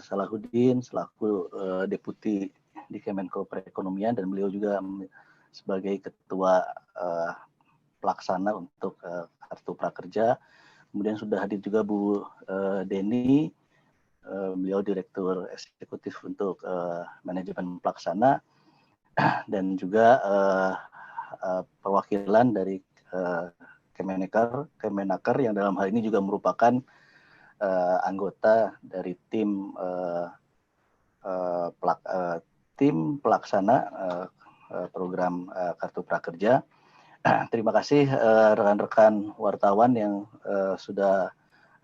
Salahuddin selaku Deputi di Kemenko Perekonomian, dan beliau juga sebagai Ketua Pelaksana untuk Kartu Prakerja. Kemudian sudah hadir juga Bu Deni, beliau Direktur Eksekutif untuk Manajemen Pelaksana, dan juga perwakilan dari Kemenaker yang dalam hal ini juga merupakan anggota dari tim pelaksana program Kartu Prakerja. Terima kasih rekan-rekan wartawan yang sudah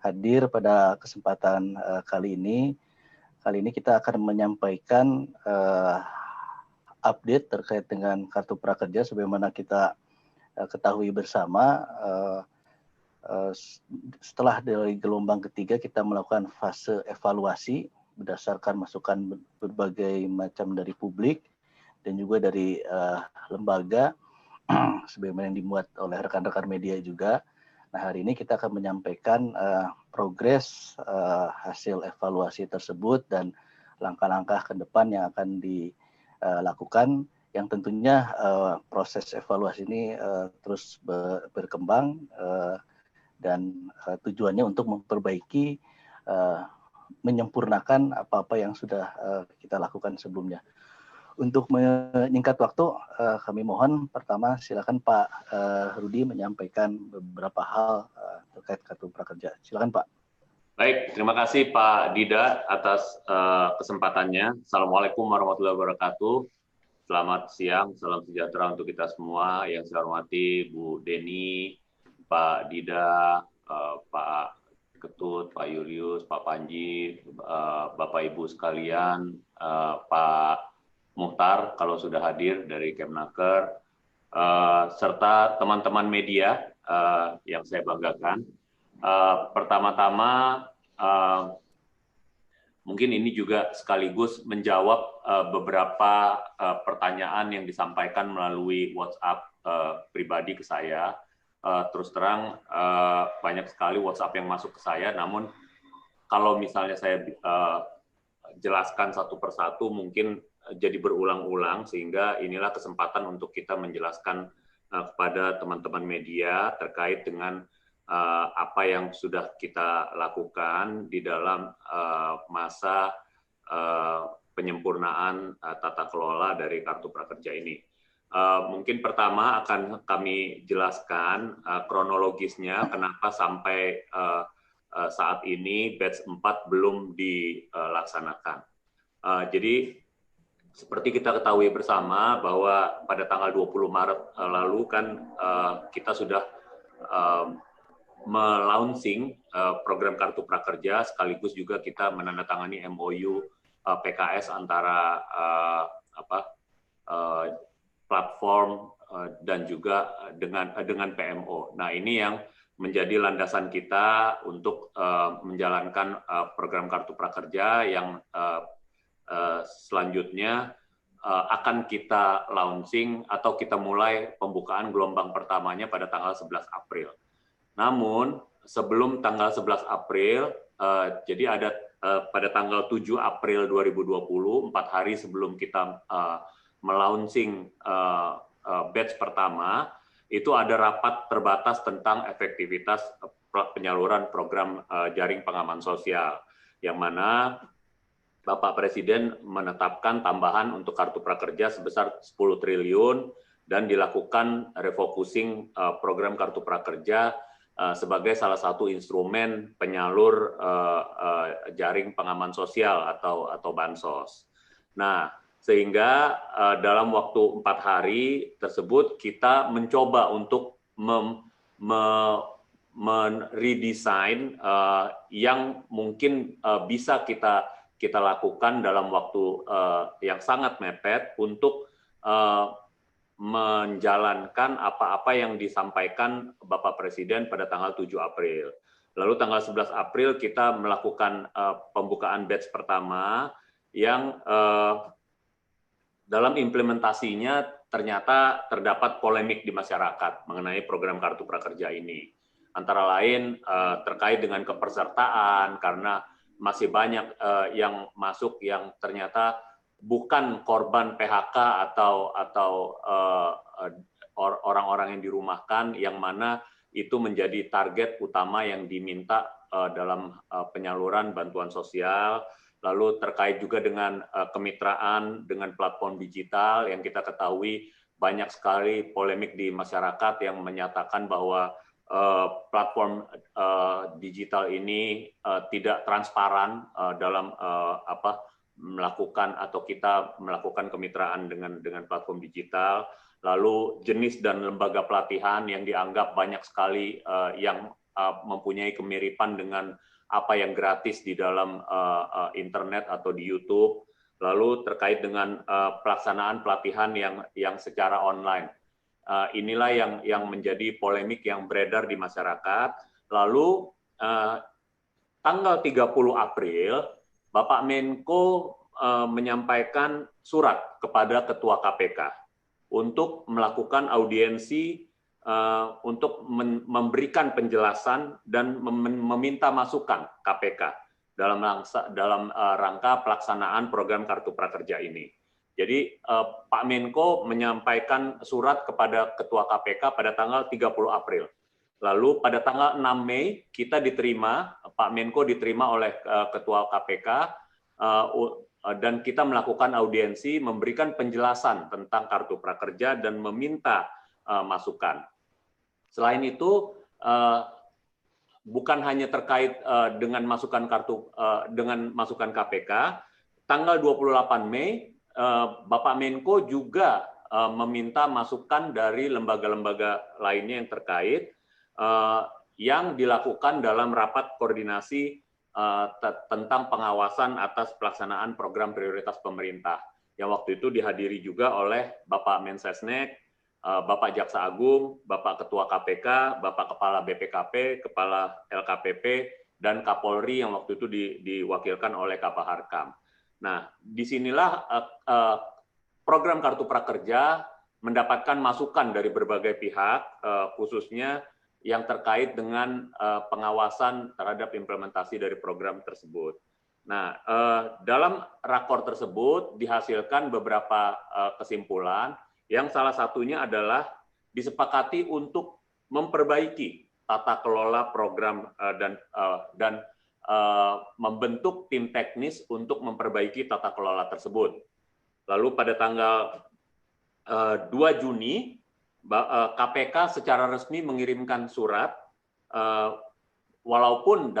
hadir pada kesempatan kali ini. Kali ini kita akan menyampaikan update terkait dengan Kartu Prakerja. Sebagaimana kita ketahui bersama, setelah dari gelombang ketiga kita melakukan fase evaluasi berdasarkan masukan berbagai macam dari publik dan juga dari lembaga sebagaimana yang dimuat oleh rekan-rekan media juga. Nah, hari ini kita akan menyampaikan progres hasil evaluasi tersebut dan langkah-langkah ke depan yang akan dilakukan, yang tentunya proses evaluasi ini terus berkembang dan tujuannya untuk memperbaiki, menyempurnakan apa-apa yang sudah kita lakukan sebelumnya. Untuk menyingkat waktu, kami mohon pertama silakan Pak Rudi menyampaikan beberapa hal terkait Kartu Prakerja. Silakan Pak. Baik, terima kasih Pak Dida atas kesempatannya. Assalamualaikum warahmatullahi wabarakatuh. Selamat siang, salam sejahtera untuk kita semua. Yang saya hormati Bu Deni, Pak Dida, Pak Ketut, Pak Julius, Pak Panji, Bapak Ibu sekalian, Pak Muhtar kalau sudah hadir dari Kemenaker, serta teman-teman media yang saya banggakan. Pertama-tama, mungkin ini juga sekaligus menjawab beberapa pertanyaan yang disampaikan melalui WhatsApp pribadi ke saya. Terus terang banyak sekali WhatsApp yang masuk ke saya, namun kalau misalnya saya jelaskan satu persatu mungkin jadi berulang-ulang, sehingga inilah kesempatan untuk kita menjelaskan kepada teman-teman media terkait dengan apa yang sudah kita lakukan di dalam masa penyempurnaan tata kelola dari Kartu Prakerja ini. Mungkin pertama akan kami jelaskan kronologisnya kenapa sampai saat ini batch 4 belum dilaksanakan. Jadi seperti kita ketahui bersama bahwa pada tanggal 20 Maret lalu kan kita sudah melaunching program Kartu Prakerja, sekaligus juga kita menandatangani MOU PKS antara platform dan juga dengan PMO. Nah, ini yang menjadi landasan kita untuk menjalankan program Kartu Prakerja yang selanjutnya akan kita launching atau kita mulai pembukaan gelombang pertamanya pada tanggal 11 April. Namun sebelum tanggal 11 April, jadi ada pada tanggal 7 April 2020, 4 hari sebelum kita melaunching batch pertama, itu ada rapat terbatas tentang efektivitas penyaluran program jaring pengaman sosial, yang mana Bapak Presiden menetapkan tambahan untuk Kartu Prakerja sebesar 10 triliun dan dilakukan refocusing program Kartu Prakerja sebagai salah satu instrumen penyalur jaring pengaman sosial atau bansos. Nah, sehingga dalam waktu 4 hari tersebut kita mencoba untuk meredesign yang mungkin bisa kita lakukan dalam waktu yang sangat mepet untuk menjalankan apa-apa yang disampaikan Bapak Presiden pada tanggal 7 April. Lalu tanggal 11 April kita melakukan pembukaan batch pertama yang dalam implementasinya ternyata terdapat polemik di masyarakat mengenai program Kartu Prakerja ini. Antara lain terkait dengan kepesertaan, karena masih banyak yang masuk yang ternyata bukan korban PHK atau orang-orang yang dirumahkan, yang mana itu menjadi target utama yang diminta dalam penyaluran bantuan sosial. Lalu terkait juga dengan kemitraan dengan platform digital yang kita ketahui banyak sekali polemik di masyarakat yang menyatakan bahwa platform digital ini tidak transparan dalam melakukan atau kita melakukan kemitraan dengan platform digital. Lalu jenis dan lembaga pelatihan yang dianggap banyak sekali yang mempunyai kemiripan dengan apa yang gratis di dalam internet atau di YouTube. Lalu terkait dengan pelaksanaan pelatihan yang secara online. Inilah yang menjadi polemik yang beredar di masyarakat. Lalu tanggal 30 April, Bapak Menko menyampaikan surat kepada Ketua KPK untuk melakukan audiensi untuk memberikan penjelasan dan meminta masukan KPK dalam rangka pelaksanaan program Kartu Prakerja ini. Jadi Pak Menko menyampaikan surat kepada Ketua KPK pada tanggal 30 April. Lalu pada tanggal 6 Mei kita diterima, Pak Menko diterima oleh Ketua KPK dan kita melakukan audiensi memberikan penjelasan tentang Kartu Prakerja dan meminta masukan. Selain itu bukan hanya terkait dengan masukan masukan KPK, tanggal 28 Mei Bapak Menko juga meminta masukan dari lembaga-lembaga lainnya yang terkait yang dilakukan dalam rapat koordinasi tentang pengawasan atas pelaksanaan program prioritas pemerintah yang waktu itu dihadiri juga oleh Bapak Mensesnek, Bapak Jaksa Agung, Bapak Ketua KPK, Bapak Kepala BPKP, Kepala LKPP, dan Kapolri yang waktu itu diwakilkan oleh Kapaharkam. Nah, disinilah program Kartu Prakerja mendapatkan masukan dari berbagai pihak, khususnya yang terkait dengan pengawasan terhadap implementasi dari program tersebut. Nah, dalam rakor tersebut dihasilkan beberapa kesimpulan, yang salah satunya adalah disepakati untuk memperbaiki tata kelola program dan membentuk tim teknis untuk memperbaiki tata kelola tersebut. Lalu pada tanggal 2 Juni, KPK secara resmi mengirimkan surat, walaupun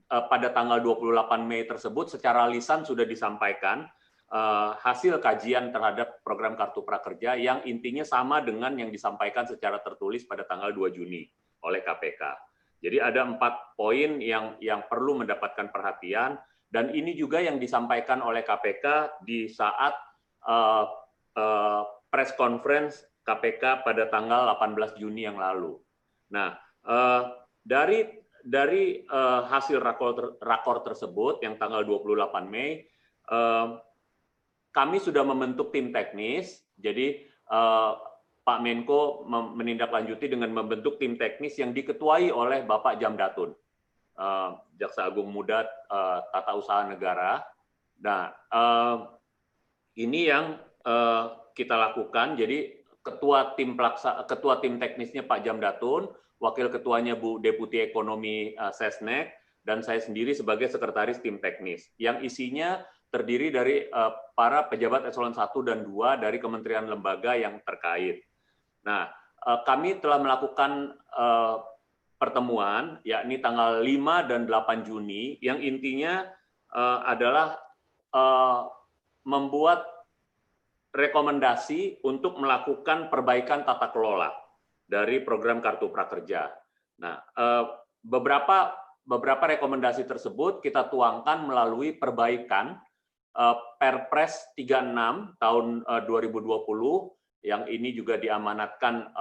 pada tanggal 28 Mei tersebut secara lisan sudah disampaikan hasil kajian terhadap program Kartu Prakerja yang intinya sama dengan yang disampaikan secara tertulis pada tanggal 2 Juni oleh KPK. Jadi ada 4 poin yang perlu mendapatkan perhatian, dan ini juga yang disampaikan oleh KPK di saat press conference KPK pada tanggal 18 Juni yang lalu. Nah, dari hasil rakor tersebut yang tanggal 28 Mei, kami sudah membentuk tim teknis. Jadi Pak Menko menindaklanjuti dengan membentuk tim teknis yang diketuai oleh Bapak Jamdatun, Jaksa Agung Muda Tata Usaha Negara. Nah, ini yang kita lakukan. Jadi ketua tim teknisnya Pak Jamdatun, wakil ketuanya Bu Deputi Ekonomi Sesnek, dan saya sendiri sebagai sekretaris tim teknis yang isinya terdiri dari para pejabat eselon 1 dan 2 dari kementerian lembaga yang terkait. Nah, kami telah melakukan pertemuan yakni tanggal 5 dan 8 Juni yang intinya adalah membuat rekomendasi untuk melakukan perbaikan tata kelola dari program Kartu Prakerja. Nah, beberapa rekomendasi tersebut kita tuangkan melalui perbaikan Perpres 36 tahun 2020 yang ini juga diamanatkan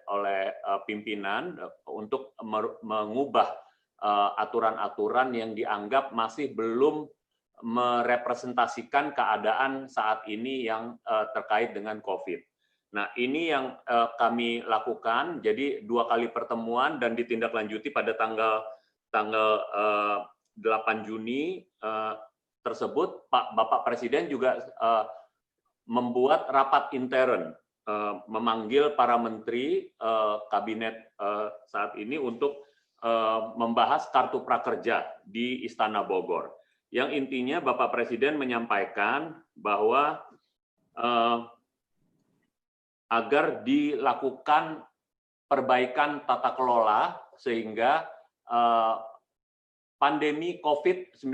oleh pimpinan untuk mengubah aturan-aturan yang dianggap masih belum merepresentasikan keadaan saat ini yang terkait dengan COVID. Nah, ini yang kami lakukan. Jadi 2 kali pertemuan dan ditindaklanjuti pada tanggal 8 Juni tersebut, Bapak Presiden juga membuat rapat intern, memanggil para menteri kabinet saat ini untuk membahas kartu prakerja di Istana Bogor. Yang intinya Bapak Presiden menyampaikan bahwa agar dilakukan perbaikan tata kelola sehingga pandemi COVID-19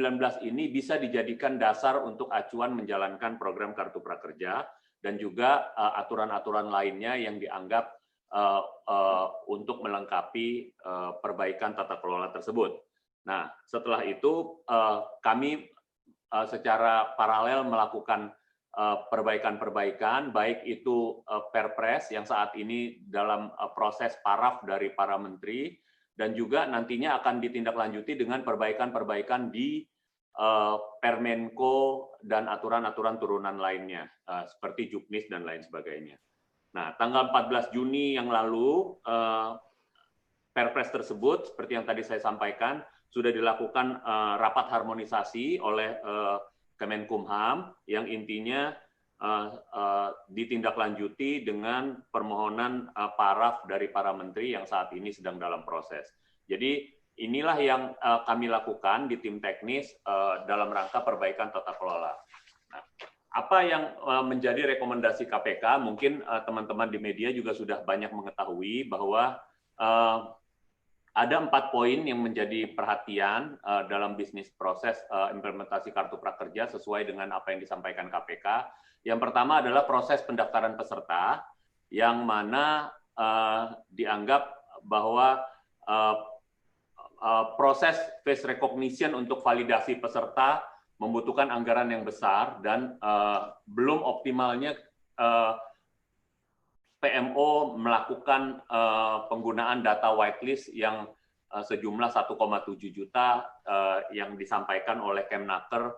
ini bisa dijadikan dasar untuk acuan menjalankan program Kartu Prakerja dan juga aturan-aturan lainnya yang dianggap untuk melengkapi perbaikan tata kelola tersebut. Nah, setelah itu kami secara paralel melakukan perbaikan-perbaikan, baik itu Perpres yang saat ini dalam proses paraf dari para menteri, dan juga nantinya akan ditindaklanjuti dengan perbaikan-perbaikan di Permenko dan aturan-aturan turunan lainnya, seperti Juknis dan lain sebagainya. Nah, tanggal 14 Juni yang lalu, Perpres tersebut, seperti yang tadi saya sampaikan, sudah dilakukan rapat harmonisasi oleh Kemenkumham, yang intinya ditindaklanjuti dengan permohonan paraf dari para menteri yang saat ini sedang dalam proses. Jadi inilah yang kami lakukan di tim teknis dalam rangka perbaikan tata kelola. Nah, apa yang menjadi rekomendasi KPK, mungkin teman-teman di media juga sudah banyak mengetahui bahwa ada 4 poin yang menjadi perhatian dalam bisnis proses implementasi Kartu Prakerja sesuai dengan apa yang disampaikan KPK. Yang pertama adalah proses pendaftaran peserta, yang mana dianggap bahwa proses face recognition untuk validasi peserta membutuhkan anggaran yang besar dan belum optimalnya PMO melakukan penggunaan data whitelist yang sejumlah 1,7 juta yang disampaikan oleh Kemnaker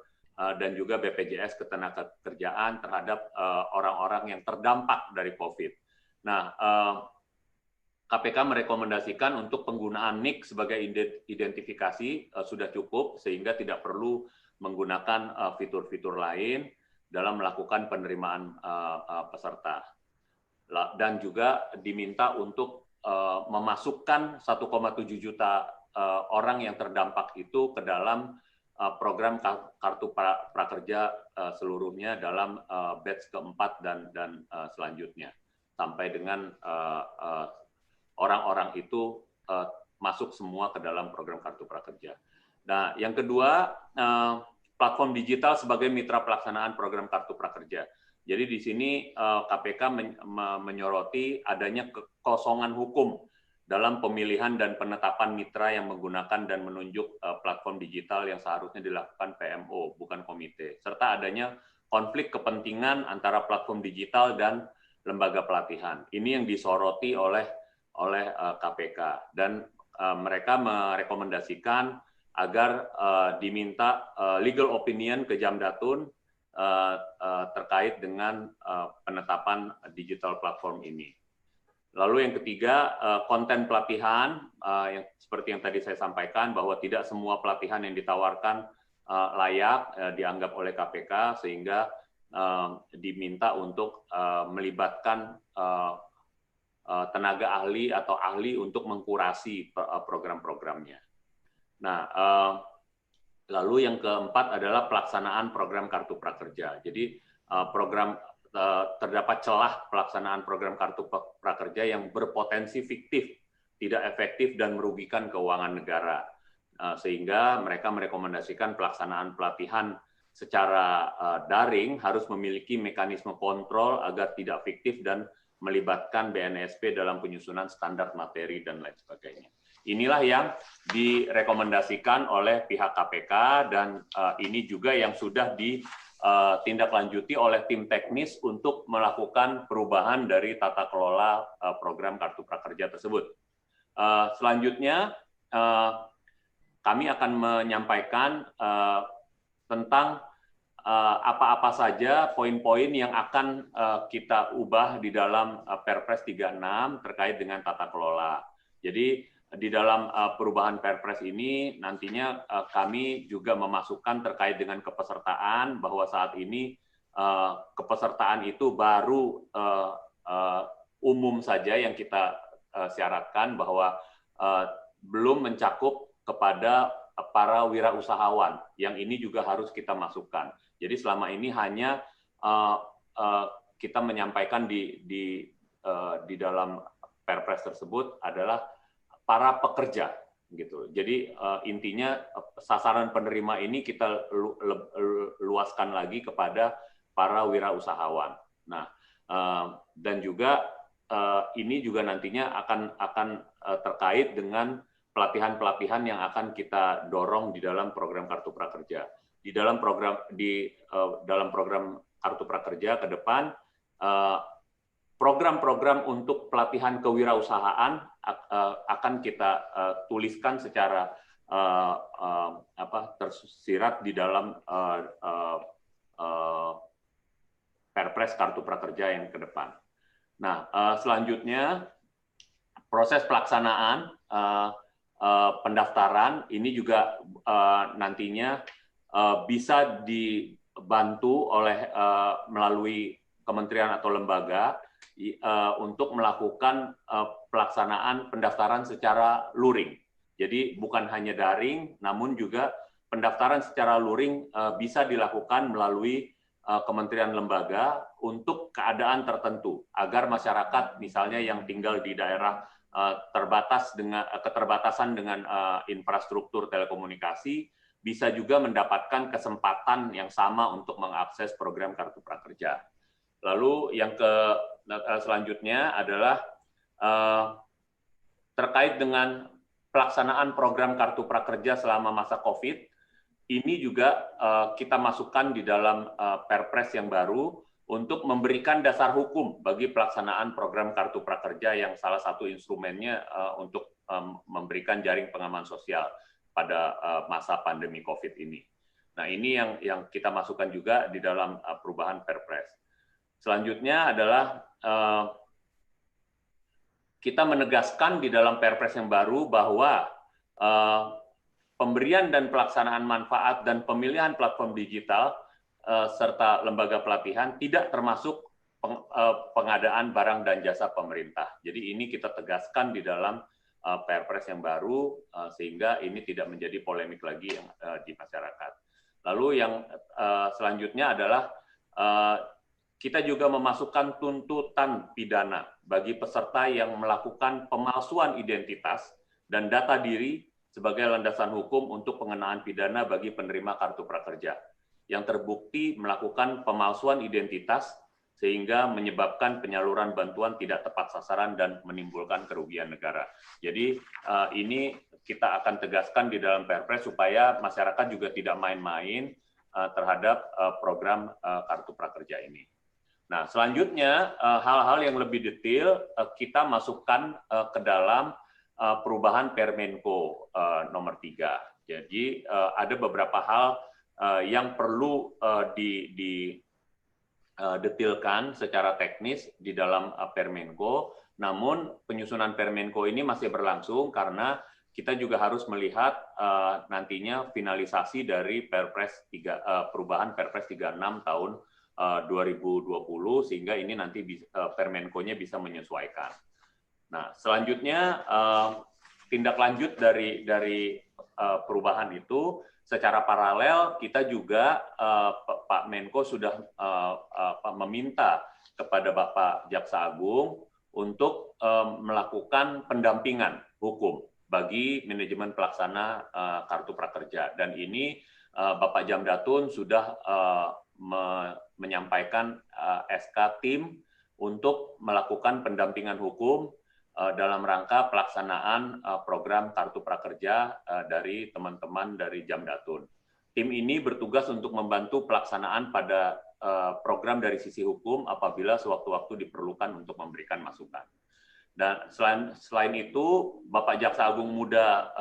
dan juga BPJS Ketenagakerjaan terhadap orang-orang yang terdampak dari COVID. Nah, KPK merekomendasikan untuk penggunaan NIK sebagai identifikasi sudah cukup sehingga tidak perlu menggunakan fitur-fitur lain dalam melakukan penerimaan peserta. Dan juga diminta untuk memasukkan 1,7 juta orang yang terdampak itu ke dalam program Kartu Prakerja seluruhnya dalam batch keempat dan selanjutnya, sampai dengan orang-orang itu masuk semua ke dalam program Kartu Prakerja. Nah, yang kedua, platform digital sebagai mitra pelaksanaan program Kartu Prakerja. Jadi di sini KPK menyoroti adanya kekosongan hukum dalam pemilihan dan penetapan mitra yang menggunakan dan menunjuk platform digital yang seharusnya dilakukan PMO, bukan komite, serta adanya konflik kepentingan antara platform digital dan lembaga pelatihan. Ini yang disoroti oleh KPK, dan mereka merekomendasikan agar diminta legal opinion ke Jamdatun terkait dengan penetapan digital platform ini. Lalu yang ketiga, konten pelatihan, yang seperti yang tadi saya sampaikan, bahwa tidak semua pelatihan yang ditawarkan layak dianggap oleh KPK, sehingga diminta untuk melibatkan tenaga ahli atau ahli untuk mengkurasi program-programnya. Nah, lalu yang keempat adalah pelaksanaan program Kartu Prakerja. Jadi terdapat celah pelaksanaan program Kartu Prakerja yang berpotensi fiktif, tidak efektif dan merugikan keuangan negara. Sehingga mereka merekomendasikan pelaksanaan pelatihan secara daring harus memiliki mekanisme kontrol agar tidak fiktif dan melibatkan BNSP dalam penyusunan standar materi dan lain sebagainya. Inilah yang direkomendasikan oleh pihak KPK, dan ini juga yang sudah ditindaklanjuti oleh tim teknis untuk melakukan perubahan dari tata kelola program Kartu Prakerja tersebut. Selanjutnya, kami akan menyampaikan tentang apa-apa saja poin-poin yang akan kita ubah di dalam Perpres 36 terkait dengan tata kelola. Jadi di dalam perubahan Perpres ini nantinya kami juga memasukkan terkait dengan kepesertaan, bahwa saat ini kepesertaan itu baru umum saja yang kita syaratkan, bahwa belum mencakup kepada para wirausahawan, yang ini juga harus kita masukkan. Jadi selama ini hanya kita menyampaikan di dalam Perpres tersebut adalah para pekerja, gitu. Jadi intinya sasaran penerima ini kita luaskan lagi kepada para wirausahawan. Nah, dan juga ini juga nantinya akan terkait dengan pelatihan-pelatihan yang akan kita dorong di dalam program Kartu Prakerja. Di dalam program Kartu Prakerja ke depan, program-program untuk pelatihan kewirausahaan akan kita tuliskan secara tersirat di dalam Perpres Kartu Prakerja yang ke depan. Nah, selanjutnya proses pelaksanaan pendaftaran ini juga nantinya bisa dibantu oleh melalui kementerian atau lembaga untuk melakukan pelaksanaan pendaftaran secara luring. Jadi bukan hanya daring, namun juga pendaftaran secara luring bisa dilakukan melalui kementerian lembaga untuk keadaan tertentu, agar masyarakat misalnya yang tinggal di daerah keterbatasan dengan infrastruktur telekomunikasi bisa juga mendapatkan kesempatan yang sama untuk mengakses program Kartu Prakerja. Lalu yang selanjutnya adalah terkait dengan pelaksanaan program Kartu Prakerja selama masa COVID. Ini juga kita masukkan di dalam Perpres yang baru untuk memberikan dasar hukum bagi pelaksanaan program Kartu Prakerja yang salah satu instrumennya untuk memberikan jaring pengaman sosial pada masa pandemi COVID ini. Nah, ini yang kita masukkan juga di dalam perubahan Perpres. Selanjutnya adalah kita menegaskan di dalam Perpres yang baru bahwa pemberian dan pelaksanaan manfaat dan pemilihan platform digital serta lembaga pelatihan tidak termasuk pengadaan barang dan jasa pemerintah. Jadi ini kita tegaskan di dalam Perpres yang baru sehingga ini tidak menjadi polemik lagi di masyarakat. Lalu yang selanjutnya adalah kita juga memasukkan tuntutan pidana bagi peserta yang melakukan pemalsuan identitas dan data diri sebagai landasan hukum untuk pengenaan pidana bagi penerima Kartu Prakerja yang terbukti melakukan pemalsuan identitas sehingga menyebabkan penyaluran bantuan tidak tepat sasaran dan menimbulkan kerugian negara. Jadi ini kita akan tegaskan di dalam Perpres supaya masyarakat juga tidak main-main terhadap program Kartu Prakerja ini. Nah, selanjutnya hal-hal yang lebih detail kita masukkan ke dalam perubahan Permenko nomor 3. Jadi ada beberapa hal yang perlu didetilkan secara teknis di dalam Permenko. Namun penyusunan Permenko ini masih berlangsung karena kita juga harus melihat nantinya finalisasi dari perubahan Perpres 36 tahun 2020 sehingga ini nanti Permenko-nya bisa menyesuaikan. Nah, selanjutnya tindak lanjut dari perubahan itu secara paralel kita juga Pak Menko sudah meminta kepada Bapak Jaksa Agung untuk melakukan pendampingan hukum bagi manajemen pelaksana Kartu Prakerja, dan ini Bapak Jamdatun sudah menyampaikan SK tim untuk melakukan pendampingan hukum dalam rangka pelaksanaan program Kartu Prakerja dari teman-teman dari Jamdatun. Tim ini bertugas untuk membantu pelaksanaan pada program dari sisi hukum apabila sewaktu-waktu diperlukan untuk memberikan masukan. Dan selain itu, Bapak Jaksa Agung Muda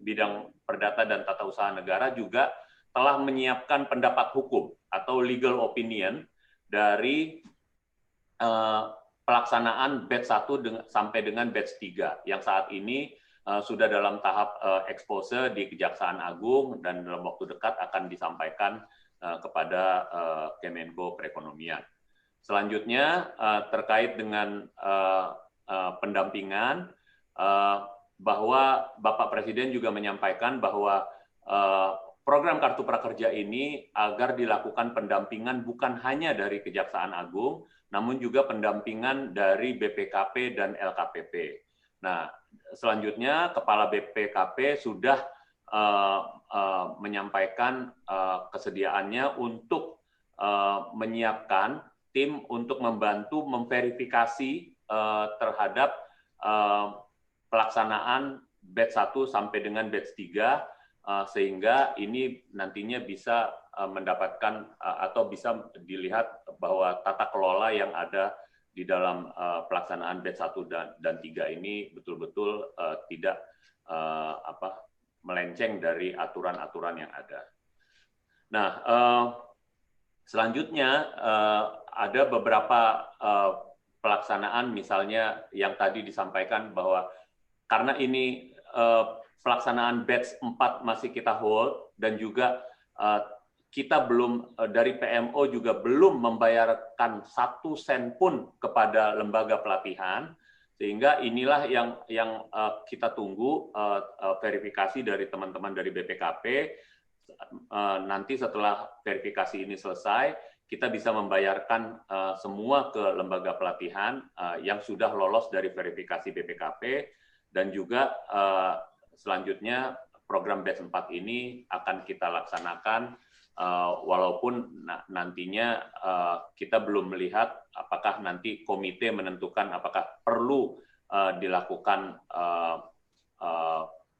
bidang Perdata dan Tata Usaha Negara juga telah menyiapkan pendapat hukum atau legal opinion dari pelaksanaan batch 1 sampai dengan batch 3 yang saat ini sudah dalam tahap expose di Kejaksaan Agung dan dalam waktu dekat akan disampaikan kepada Kemenko Perekonomian. Selanjutnya terkait dengan pendampingan, bahwa Bapak Presiden juga menyampaikan bahwa program Kartu Prakerja ini agar dilakukan pendampingan bukan hanya dari Kejaksaan Agung, namun juga pendampingan dari BPKP dan LKPP. Nah, selanjutnya Kepala BPKP sudah menyampaikan kesediaannya untuk menyiapkan tim untuk membantu memverifikasi terhadap pelaksanaan batch 1 sampai dengan batch 3 sehingga ini nantinya bisa mendapatkan atau bisa dilihat bahwa tata kelola yang ada di dalam pelaksanaan batch 1 dan 3 ini betul-betul tidak melenceng dari aturan-aturan yang ada. Nah, selanjutnya ada beberapa pelaksanaan misalnya yang tadi disampaikan bahwa karena ini pelaksanaan batch 4 masih kita hold dan juga kita belum dari PMO juga belum membayarkan 1 sen pun kepada lembaga pelatihan, sehingga inilah yang kita tunggu verifikasi dari teman-teman dari BPKP. Nanti setelah verifikasi ini selesai, kita bisa membayarkan semua ke lembaga pelatihan yang sudah lolos dari verifikasi BPKP. Dan juga selanjutnya program batch 4 ini akan kita laksanakan walaupun nantinya kita belum melihat apakah nanti komite menentukan apakah perlu dilakukan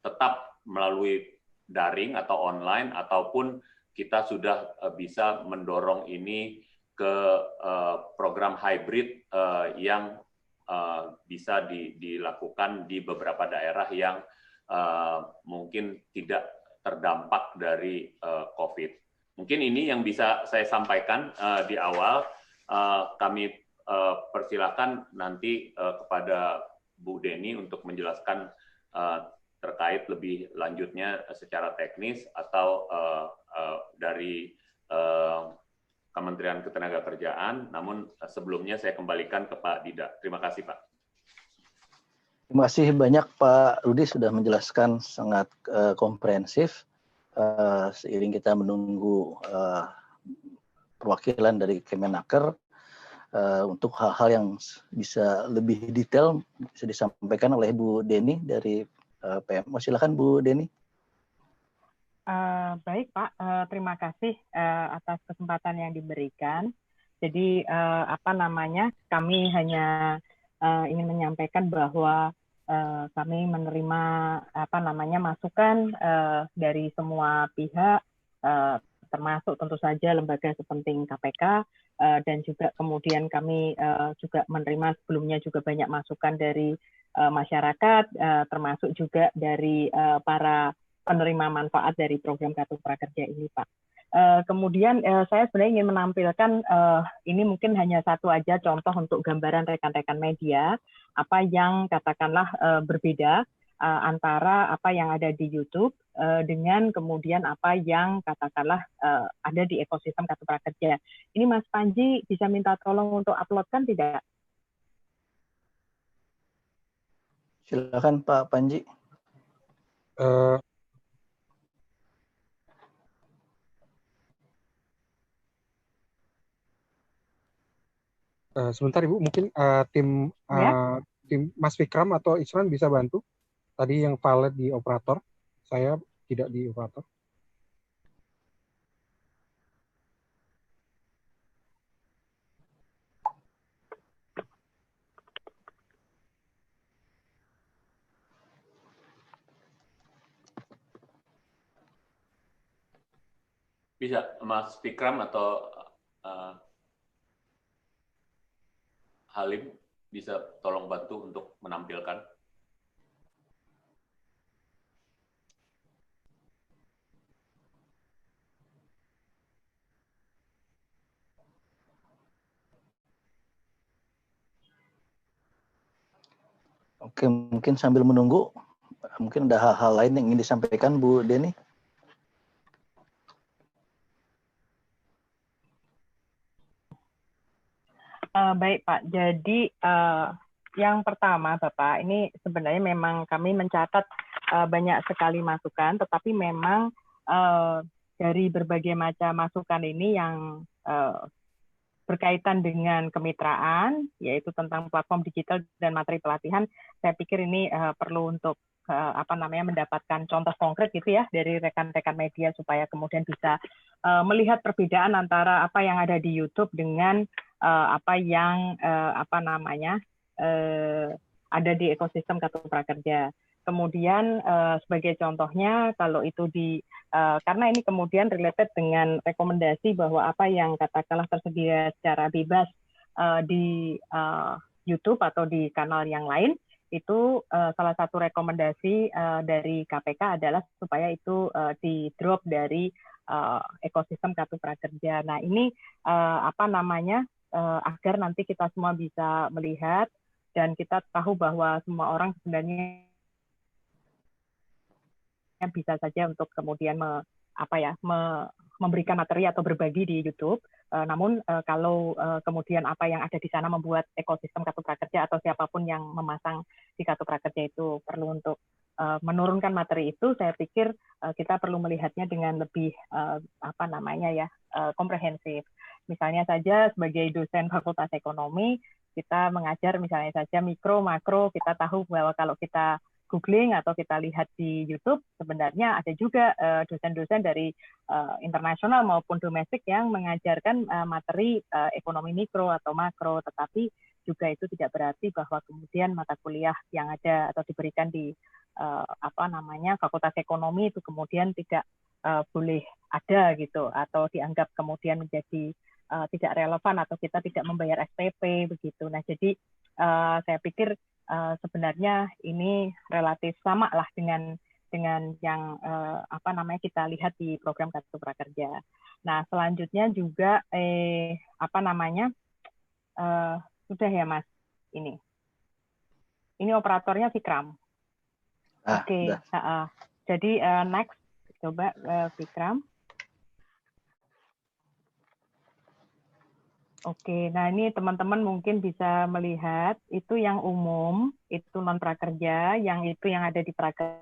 tetap melalui daring atau online ataupun kita sudah bisa mendorong ini ke program hybrid yang bisa dilakukan di beberapa daerah yang mungkin tidak terdampak dari COVID. Mungkin ini yang bisa saya sampaikan di awal. Kami persilakan nanti kepada Bu Deni untuk menjelaskan terkait lebih lanjutnya secara teknis atau dari Kementerian Ketenagakerjaan, namun sebelumnya saya kembalikan ke Pak Dida. Terima kasih, Pak. Terima kasih banyak Pak Rudi sudah menjelaskan sangat komprehensif. Seiring kita menunggu perwakilan dari Kemenaker untuk hal-hal yang bisa lebih detail bisa disampaikan oleh Bu Deni dari PMO. Silakan Bu Deni. Baik Pak, terima kasih atas kesempatan yang diberikan. Jadi kami hanya ingin menyampaikan bahwa kami menerima masukan dari semua pihak, termasuk tentu saja lembaga sepenting KPK, dan juga kemudian kami juga menerima sebelumnya juga banyak masukan dari masyarakat, termasuk juga dari para penerima manfaat dari program Kartu Prakerja ini, Pak. Kemudian saya sebenarnya ingin menampilkan ini mungkin hanya satu aja contoh untuk gambaran rekan-rekan media apa yang katakanlah berbeda antara apa yang ada di YouTube dengan kemudian apa yang katakanlah ada di ekosistem Kartu Prakerja. Ini Mas Panji bisa minta tolong untuk uploadkan tidak? Silakan Pak Panji. Sebentar Ibu, mungkin tim Mas Fikram atau Isran bisa bantu. Tadi yang file di operator, saya tidak di operator. Bisa Mas Fikram atau Halim bisa tolong bantu untuk menampilkan. Oke, mungkin sambil menunggu Mungkin ada hal-hal lain yang ingin disampaikan Bu Deni? Baik Pak, jadi yang pertama Bapak, ini sebenarnya memang kami mencatat banyak sekali masukan, tetapi memang dari berbagai macam masukan ini yang berkaitan dengan kemitraan, yaitu tentang platform digital dan materi pelatihan, saya pikir ini perlu untuk mendapatkan contoh konkret gitu ya dari rekan-rekan media supaya kemudian bisa melihat perbedaan antara apa yang ada di YouTube dengan apa yang ada di ekosistem Kartu Prakerja. Kemudian sebagai contohnya kalau itu karena ini kemudian related dengan rekomendasi bahwa apa yang katakanlah tersedia secara bebas di YouTube atau di kanal yang lain, itu salah satu rekomendasi dari KPK adalah supaya itu di-drop dari ekosistem Kartu Prakerja. Nah ini agar nanti kita semua bisa melihat dan kita tahu bahwa semua orang sebenarnya bisa saja untuk kemudian memberikan materi atau berbagi di YouTube. Namun kalau kemudian apa yang ada di sana membuat ekosistem Kartu Prakerja atau siapapun yang memasang di Kartu Prakerja itu perlu untuk menurunkan materi itu, saya pikir kita perlu melihatnya dengan lebih komprehensif. Misalnya saja sebagai dosen Fakultas Ekonomi, kita mengajar misalnya saja mikro, makro, kita tahu bahwa kalau kita googling atau kita lihat di YouTube, sebenarnya ada juga dosen-dosen dari internasional maupun domestik yang mengajarkan materi ekonomi mikro atau makro, tetapi juga itu tidak berarti bahwa kemudian mata kuliah yang ada atau diberikan di Fakultas Ekonomi itu kemudian tidak boleh ada gitu, atau dianggap kemudian menjadi tidak relevan atau kita tidak membayar SPP begitu. Nah, jadi saya pikir sebenarnya ini relatif sama lah dengan yang kita lihat di program Kartu Prakerja. Nah, selanjutnya juga sudah ya Mas ini operatornya Vikram. Oke. Jadi next coba Vikram. Oke, nah ini teman-teman mungkin bisa melihat itu yang umum, itu non prakerja, yang ada di prakerja,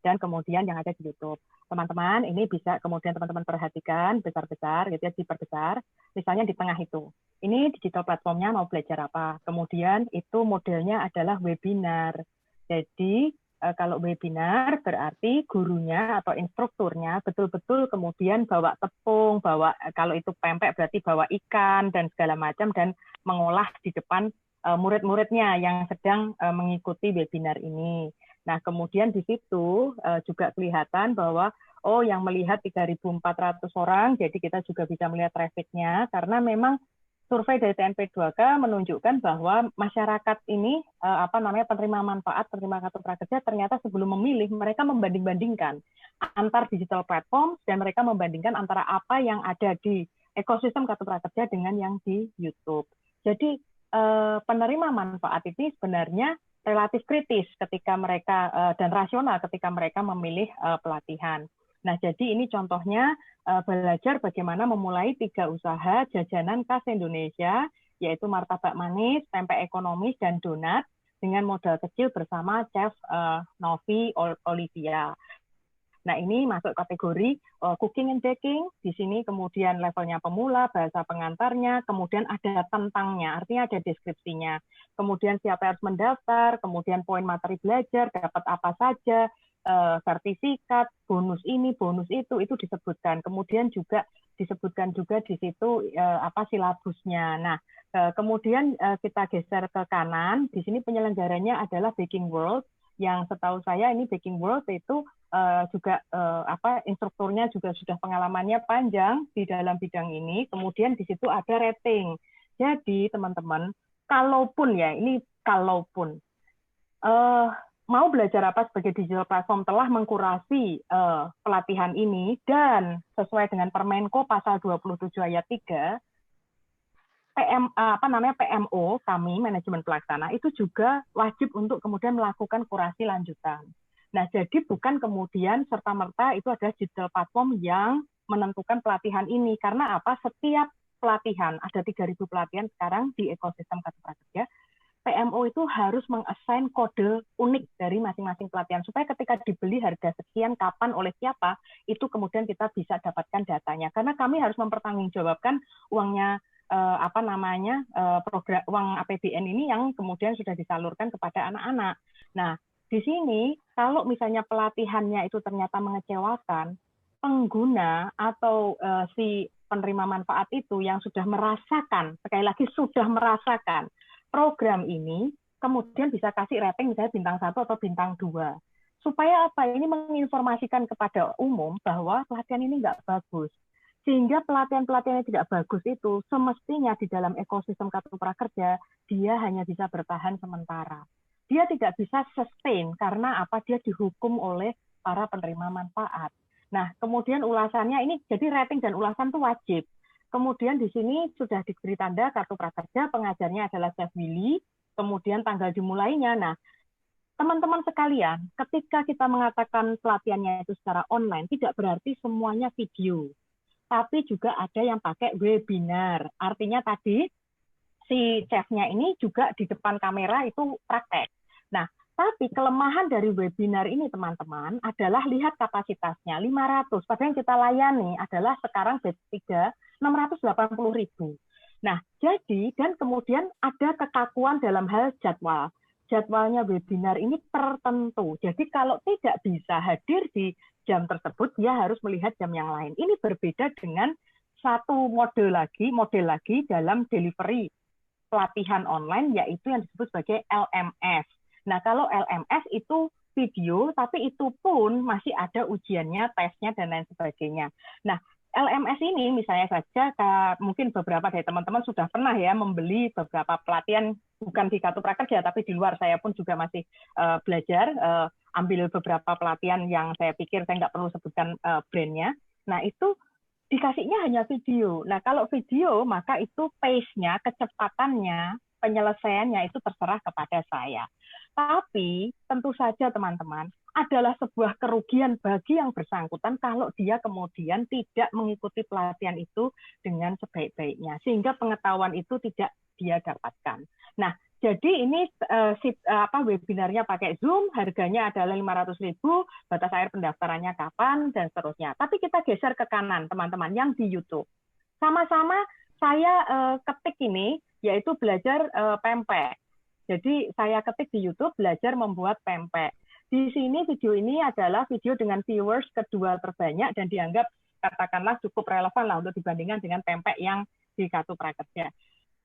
dan kemudian yang ada di YouTube. Teman-teman, ini bisa kemudian teman-teman perhatikan besar-besar, gitu ya, diperbesar. Misalnya di tengah itu, ini digital platformnya mau belajar apa. Kemudian itu modelnya adalah webinar. Jadi kalau webinar berarti gurunya atau instrukturnya betul-betul kemudian bawa tepung, bawa kalau itu pempek berarti bawa ikan dan segala macam dan mengolah di depan murid-muridnya yang sedang mengikuti webinar ini. Nah, kemudian di situ juga kelihatan bahwa yang melihat 3.400 orang, jadi kita juga bisa melihat traffic-nya karena memang survei dari TNP2K menunjukkan bahwa masyarakat ini penerima manfaat, penerima Kartu Prakerja ternyata sebelum memilih mereka membanding-bandingkan antar digital platform dan mereka membandingkan antara apa yang ada di ekosistem Kartu Prakerja dengan yang di YouTube. Jadi penerima manfaat ini sebenarnya relatif kritis ketika mereka dan rasional ketika mereka memilih pelatihan. Nah, jadi ini contohnya belajar bagaimana memulai 3 usaha jajanan khas Indonesia, yaitu martabak manis, pempek ekonomis, dan donat dengan modal kecil bersama Chef Novi Olivia. Nah, ini masuk kategori cooking and baking. Di sini kemudian levelnya pemula, bahasa pengantarnya, kemudian ada tentangnya, artinya ada deskripsinya. Kemudian siapa yang harus mendaftar, kemudian poin materi belajar, dapat apa saja, sertifikat, bonus ini, bonus itu disebutkan. Kemudian juga disebutkan juga di situ silabusnya. Nah, kemudian kita geser ke kanan. Di sini penyelenggaranya adalah Baking World. Yang setahu saya ini Baking World itu juga instrukturnya juga sudah pengalamannya panjang di dalam bidang ini. Kemudian di situ ada rating. Jadi teman-teman, kalaupun mau belajar apa sebagai digital platform telah mengkurasi pelatihan ini dan sesuai dengan Permenko pasal 27 ayat 3, PMO kami, manajemen pelaksana, itu juga wajib untuk kemudian melakukan kurasi lanjutan. Nah, jadi bukan kemudian serta-merta itu ada digital platform yang menentukan pelatihan ini. Karena apa? Setiap pelatihan, ada 3.000 pelatihan sekarang di ekosistem Kartu Prakerja, PMO itu harus meng-assign kode unik dari masing-masing pelatihan supaya ketika dibeli harga sekian, kapan, oleh siapa, itu kemudian kita bisa dapatkan datanya. Karena kami harus mempertanggungjawabkan uangnya program uang APBN ini yang kemudian sudah disalurkan kepada anak-anak. Nah, di sini kalau misalnya pelatihannya itu ternyata mengecewakan, pengguna atau si penerima manfaat itu yang sudah merasakan, sekali lagi sudah merasakan program ini, kemudian bisa kasih rating misalnya bintang 1 atau bintang 2. Supaya apa? Ini menginformasikan kepada umum bahwa pelatihan ini nggak bagus. Sehingga pelatihan-pelatihan yang tidak bagus itu semestinya di dalam ekosistem Kartu Prakerja, dia hanya bisa bertahan sementara. Dia tidak bisa sustain karena apa? Dia dihukum oleh para penerima manfaat. Nah, kemudian ulasannya ini, jadi rating dan ulasan itu wajib. Kemudian di sini sudah diberi tanda Kartu Prakerja, pengajarnya adalah Chef Willy, kemudian tanggal dimulainya. Nah, teman-teman sekalian, ketika kita mengatakan pelatihannya itu secara online, tidak berarti semuanya video. Tapi juga ada yang pakai webinar. Artinya tadi, si chefnya ini juga di depan kamera itu praktek. Nah, tapi kelemahan dari webinar ini, teman-teman, adalah lihat kapasitasnya, 500. Padahal yang kita layani adalah sekarang batch 3, 680.000. Nah, jadi, dan kemudian ada kekakuan dalam hal jadwal. Jadwalnya webinar ini tertentu. Jadi kalau tidak bisa hadir di jam tersebut, dia harus melihat jam yang lain. Ini berbeda dengan satu model lagi dalam delivery pelatihan online, yaitu yang disebut sebagai LMS. Nah, kalau LMS itu video, tapi itu pun masih ada ujiannya, tesnya, dan lain sebagainya. Nah, LMS ini misalnya saja, mungkin beberapa dari teman-teman sudah pernah ya membeli beberapa pelatihan, bukan di Kartu Prakerja, tapi di luar. Saya pun juga masih belajar, ambil beberapa pelatihan yang saya pikir saya nggak perlu sebutkan brandnya. Nah, itu dikasihnya hanya video. Nah, kalau video, maka itu pace-nya, kecepatannya, penyelesaiannya itu terserah kepada saya. Tapi tentu saja teman-teman, adalah sebuah kerugian bagi yang bersangkutan kalau dia kemudian tidak mengikuti pelatihan itu dengan sebaik-baiknya, sehingga pengetahuan itu tidak dia dapatkan. Nah, jadi ini webinarnya pakai Zoom, harganya adalah 500.000, batas akhir pendaftarannya kapan, dan seterusnya. Tapi kita geser ke kanan, teman-teman, yang di YouTube. Sama-sama saya ketik ini, yaitu belajar pempek. Jadi saya ketik di YouTube, belajar membuat pempek. Di sini video ini adalah video dengan viewers kedua terbanyak dan dianggap katakanlah cukup relevan lah untuk dibandingkan dengan pempek yang di Kartu Prakerja.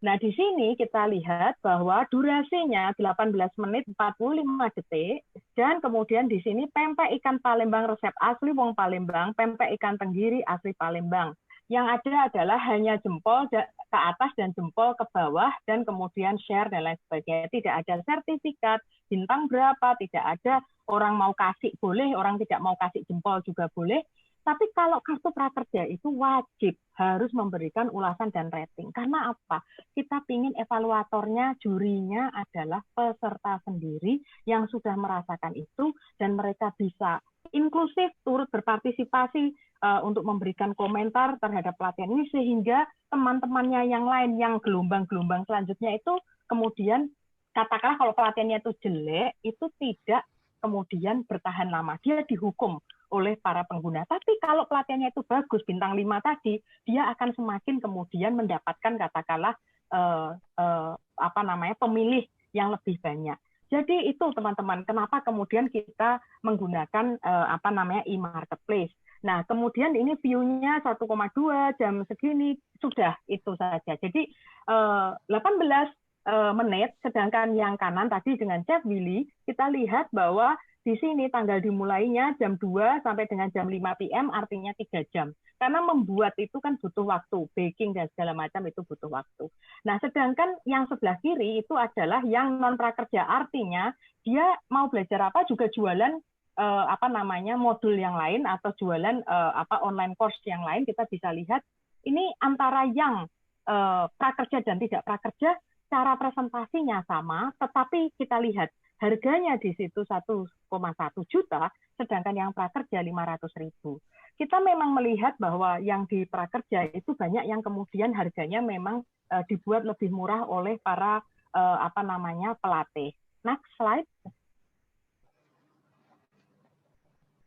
Nah, di sini kita lihat bahwa durasinya 18 menit 45 detik, dan kemudian di sini pempek ikan Palembang resep asli wong Palembang, pempek ikan tenggiri asli Palembang. Yang ada adalah hanya jempol ke atas dan jempol ke bawah, dan kemudian share dan lain sebagainya. Tidak ada sertifikat, bintang berapa, tidak ada orang mau kasih boleh, orang tidak mau kasih jempol juga boleh. Tapi kalau Kartu Prakerja itu wajib harus memberikan ulasan dan rating. Karena apa? Kita ingin evaluatornya, jurinya adalah peserta sendiri yang sudah merasakan itu, dan mereka bisa inklusif, turut berpartisipasi untuk memberikan komentar terhadap pelatihan ini, sehingga teman-temannya yang lain yang gelombang-gelombang selanjutnya itu kemudian, katakanlah kalau pelatihannya itu jelek, itu tidak kemudian bertahan lama, dia dihukum oleh para pengguna. Tapi kalau pelatihannya itu bagus, bintang 5 tadi, dia akan semakin kemudian mendapatkan katakanlah pemilih yang lebih banyak. Jadi itu teman-teman, kenapa kemudian kita menggunakan e-marketplace. Nah, kemudian ini view-nya 1,2 jam segini, sudah itu saja. Jadi 18 menit, sedangkan yang kanan tadi dengan Chef Willy, kita lihat bahwa di sini tanggal dimulainya jam 2 sampai dengan jam 5 PM, artinya 3 jam. Karena membuat itu kan butuh waktu, baking dan segala macam itu butuh waktu. Nah, sedangkan yang sebelah kiri itu adalah yang non-prakerja, artinya dia mau belajar apa juga jualan modul yang lain atau jualan online course yang lain. Kita bisa lihat ini antara yang prakerja dan tidak prakerja, cara presentasinya sama, tetapi kita lihat harganya di situ 1,1 juta, sedangkan yang prakerja 500.000. Kita memang melihat bahwa yang di prakerja itu banyak yang kemudian harganya memang dibuat lebih murah oleh para pelatih. Next slide.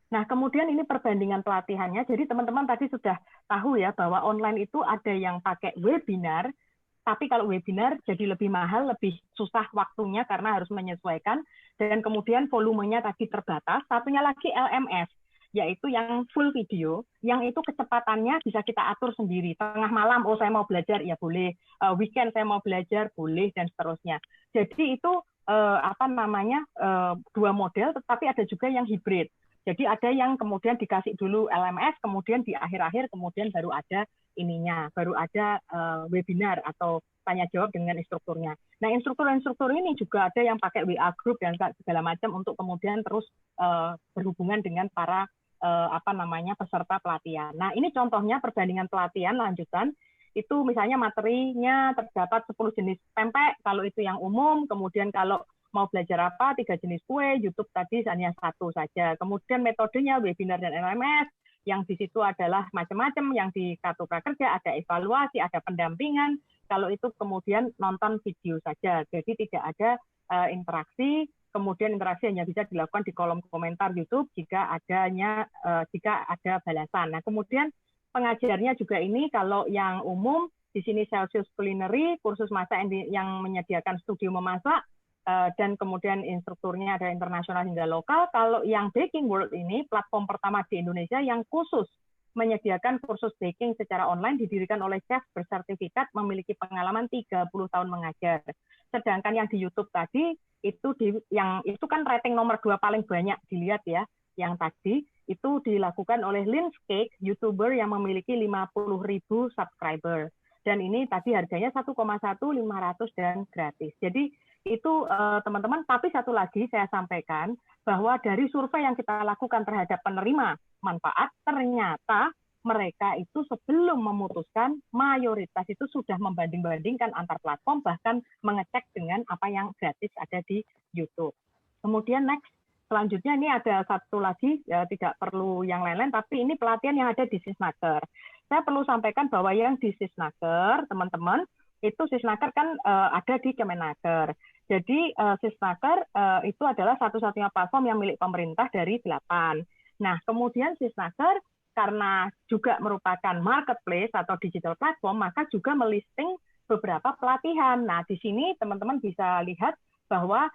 Nah, kemudian ini perbandingan pelatihannya. Jadi teman-teman tadi sudah tahu ya bahwa online itu ada yang pakai webinar, tapi kalau webinar jadi lebih mahal, lebih susah waktunya karena harus menyesuaikan, dan kemudian volumenya tadi terbatas. Satunya lagi LMS, yaitu yang full video, yang itu kecepatannya bisa kita atur sendiri. Tengah malam, oh saya mau belajar, ya boleh. Weekend saya mau belajar, boleh, dan seterusnya. Jadi itu dua model, tetapi ada juga yang hibrid. Jadi ada yang kemudian dikasih dulu LMS, kemudian di akhir-akhir kemudian baru ada baru ada webinar atau tanya jawab dengan instrukturnya. Nah, instruktur-instruktur ini juga ada yang pakai WA group dan segala macam untuk kemudian terus berhubungan dengan para peserta pelatihan. Nah, ini contohnya perbandingan pelatihan lanjutan. Itu misalnya materinya terdapat 10 jenis pempek, kalau itu yang umum, kemudian kalau mau belajar apa, 3 jenis kue, YouTube tadi hanya 1 saja. Kemudian metodenya webinar dan LMS, yang di situ adalah macam-macam, yang di Kartu Prakerja ada evaluasi, ada pendampingan, kalau itu kemudian nonton video saja. Jadi tidak ada interaksi, kemudian interaksi hanya bisa dilakukan di kolom komentar YouTube jika ada balasan. Nah, kemudian pengajarnya juga ini, kalau yang umum, di sini Celsius Culinary, kursus masak yang menyediakan studio memasak, dan kemudian instrukturnya ada internasional hingga lokal. Kalau yang Baking World ini platform pertama di Indonesia yang khusus menyediakan kursus baking secara online, didirikan oleh chef bersertifikat, memiliki pengalaman 30 tahun mengajar. Sedangkan yang di YouTube tadi yang itu kan rating nomor 2 paling banyak dilihat ya, yang tadi itu dilakukan oleh Lynn's Cake, YouTuber yang memiliki 50.000 subscriber. Dan ini tadi harganya 1,1, 500 dan gratis. Jadi itu teman-teman, tapi satu lagi saya sampaikan bahwa dari survei yang kita lakukan terhadap penerima manfaat, ternyata mereka itu sebelum memutuskan, mayoritas itu sudah membanding-bandingkan antar platform, bahkan mengecek dengan apa yang gratis ada di YouTube. Kemudian next, selanjutnya ini ada satu lagi, tidak perlu yang lain-lain, tapi ini pelatihan yang ada di Sisnaker. Saya perlu sampaikan bahwa yang di Sisnaker, teman-teman, itu Sisnaker kan ada di Kemenaker. Jadi Sisnaker itu adalah satu-satunya platform yang milik pemerintah dari 8. Nah, kemudian Sisnaker karena juga merupakan marketplace atau digital platform, maka juga melisting beberapa pelatihan. Nah, di sini teman-teman bisa lihat bahwa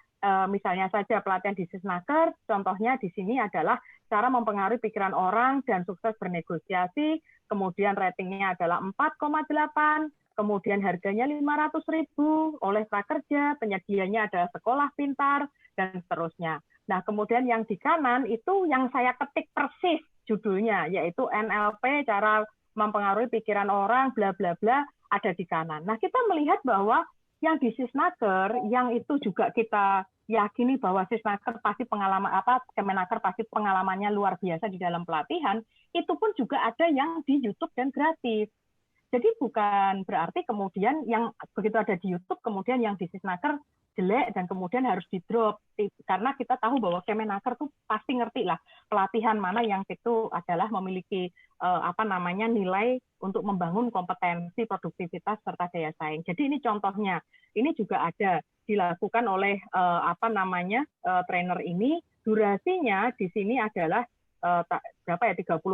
misalnya saja pelatihan di Sisnaker, contohnya di sini adalah cara mempengaruhi pikiran orang dan sukses bernegosiasi, kemudian ratingnya adalah 4,8, kemudian harganya 500.000 oleh prakerja, penyedianya adalah sekolah pintar, dan seterusnya. Nah, kemudian yang di kanan itu yang saya ketik persis judulnya, yaitu NLP, cara mempengaruhi pikiran orang, bla bla bla, ada di kanan. Nah, kita melihat bahwa yang di Sisnaker, yang itu juga kita yakini bahwa Sisnaker pasti Kemenaker pasti pengalamannya luar biasa di dalam pelatihan, itu pun juga ada yang di YouTube dan gratis. Jadi bukan berarti kemudian yang begitu ada di YouTube, kemudian yang di Sisnaker jelek dan kemudian harus di-drop. Karena kita tahu bahwa Kemenaker tuh pasti ngerti lah pelatihan mana yang itu adalah memiliki nilai untuk membangun kompetensi, produktivitas, serta daya saing. Jadi ini contohnya. Ini juga ada dilakukan oleh trainer ini. Durasinya di sini adalah 30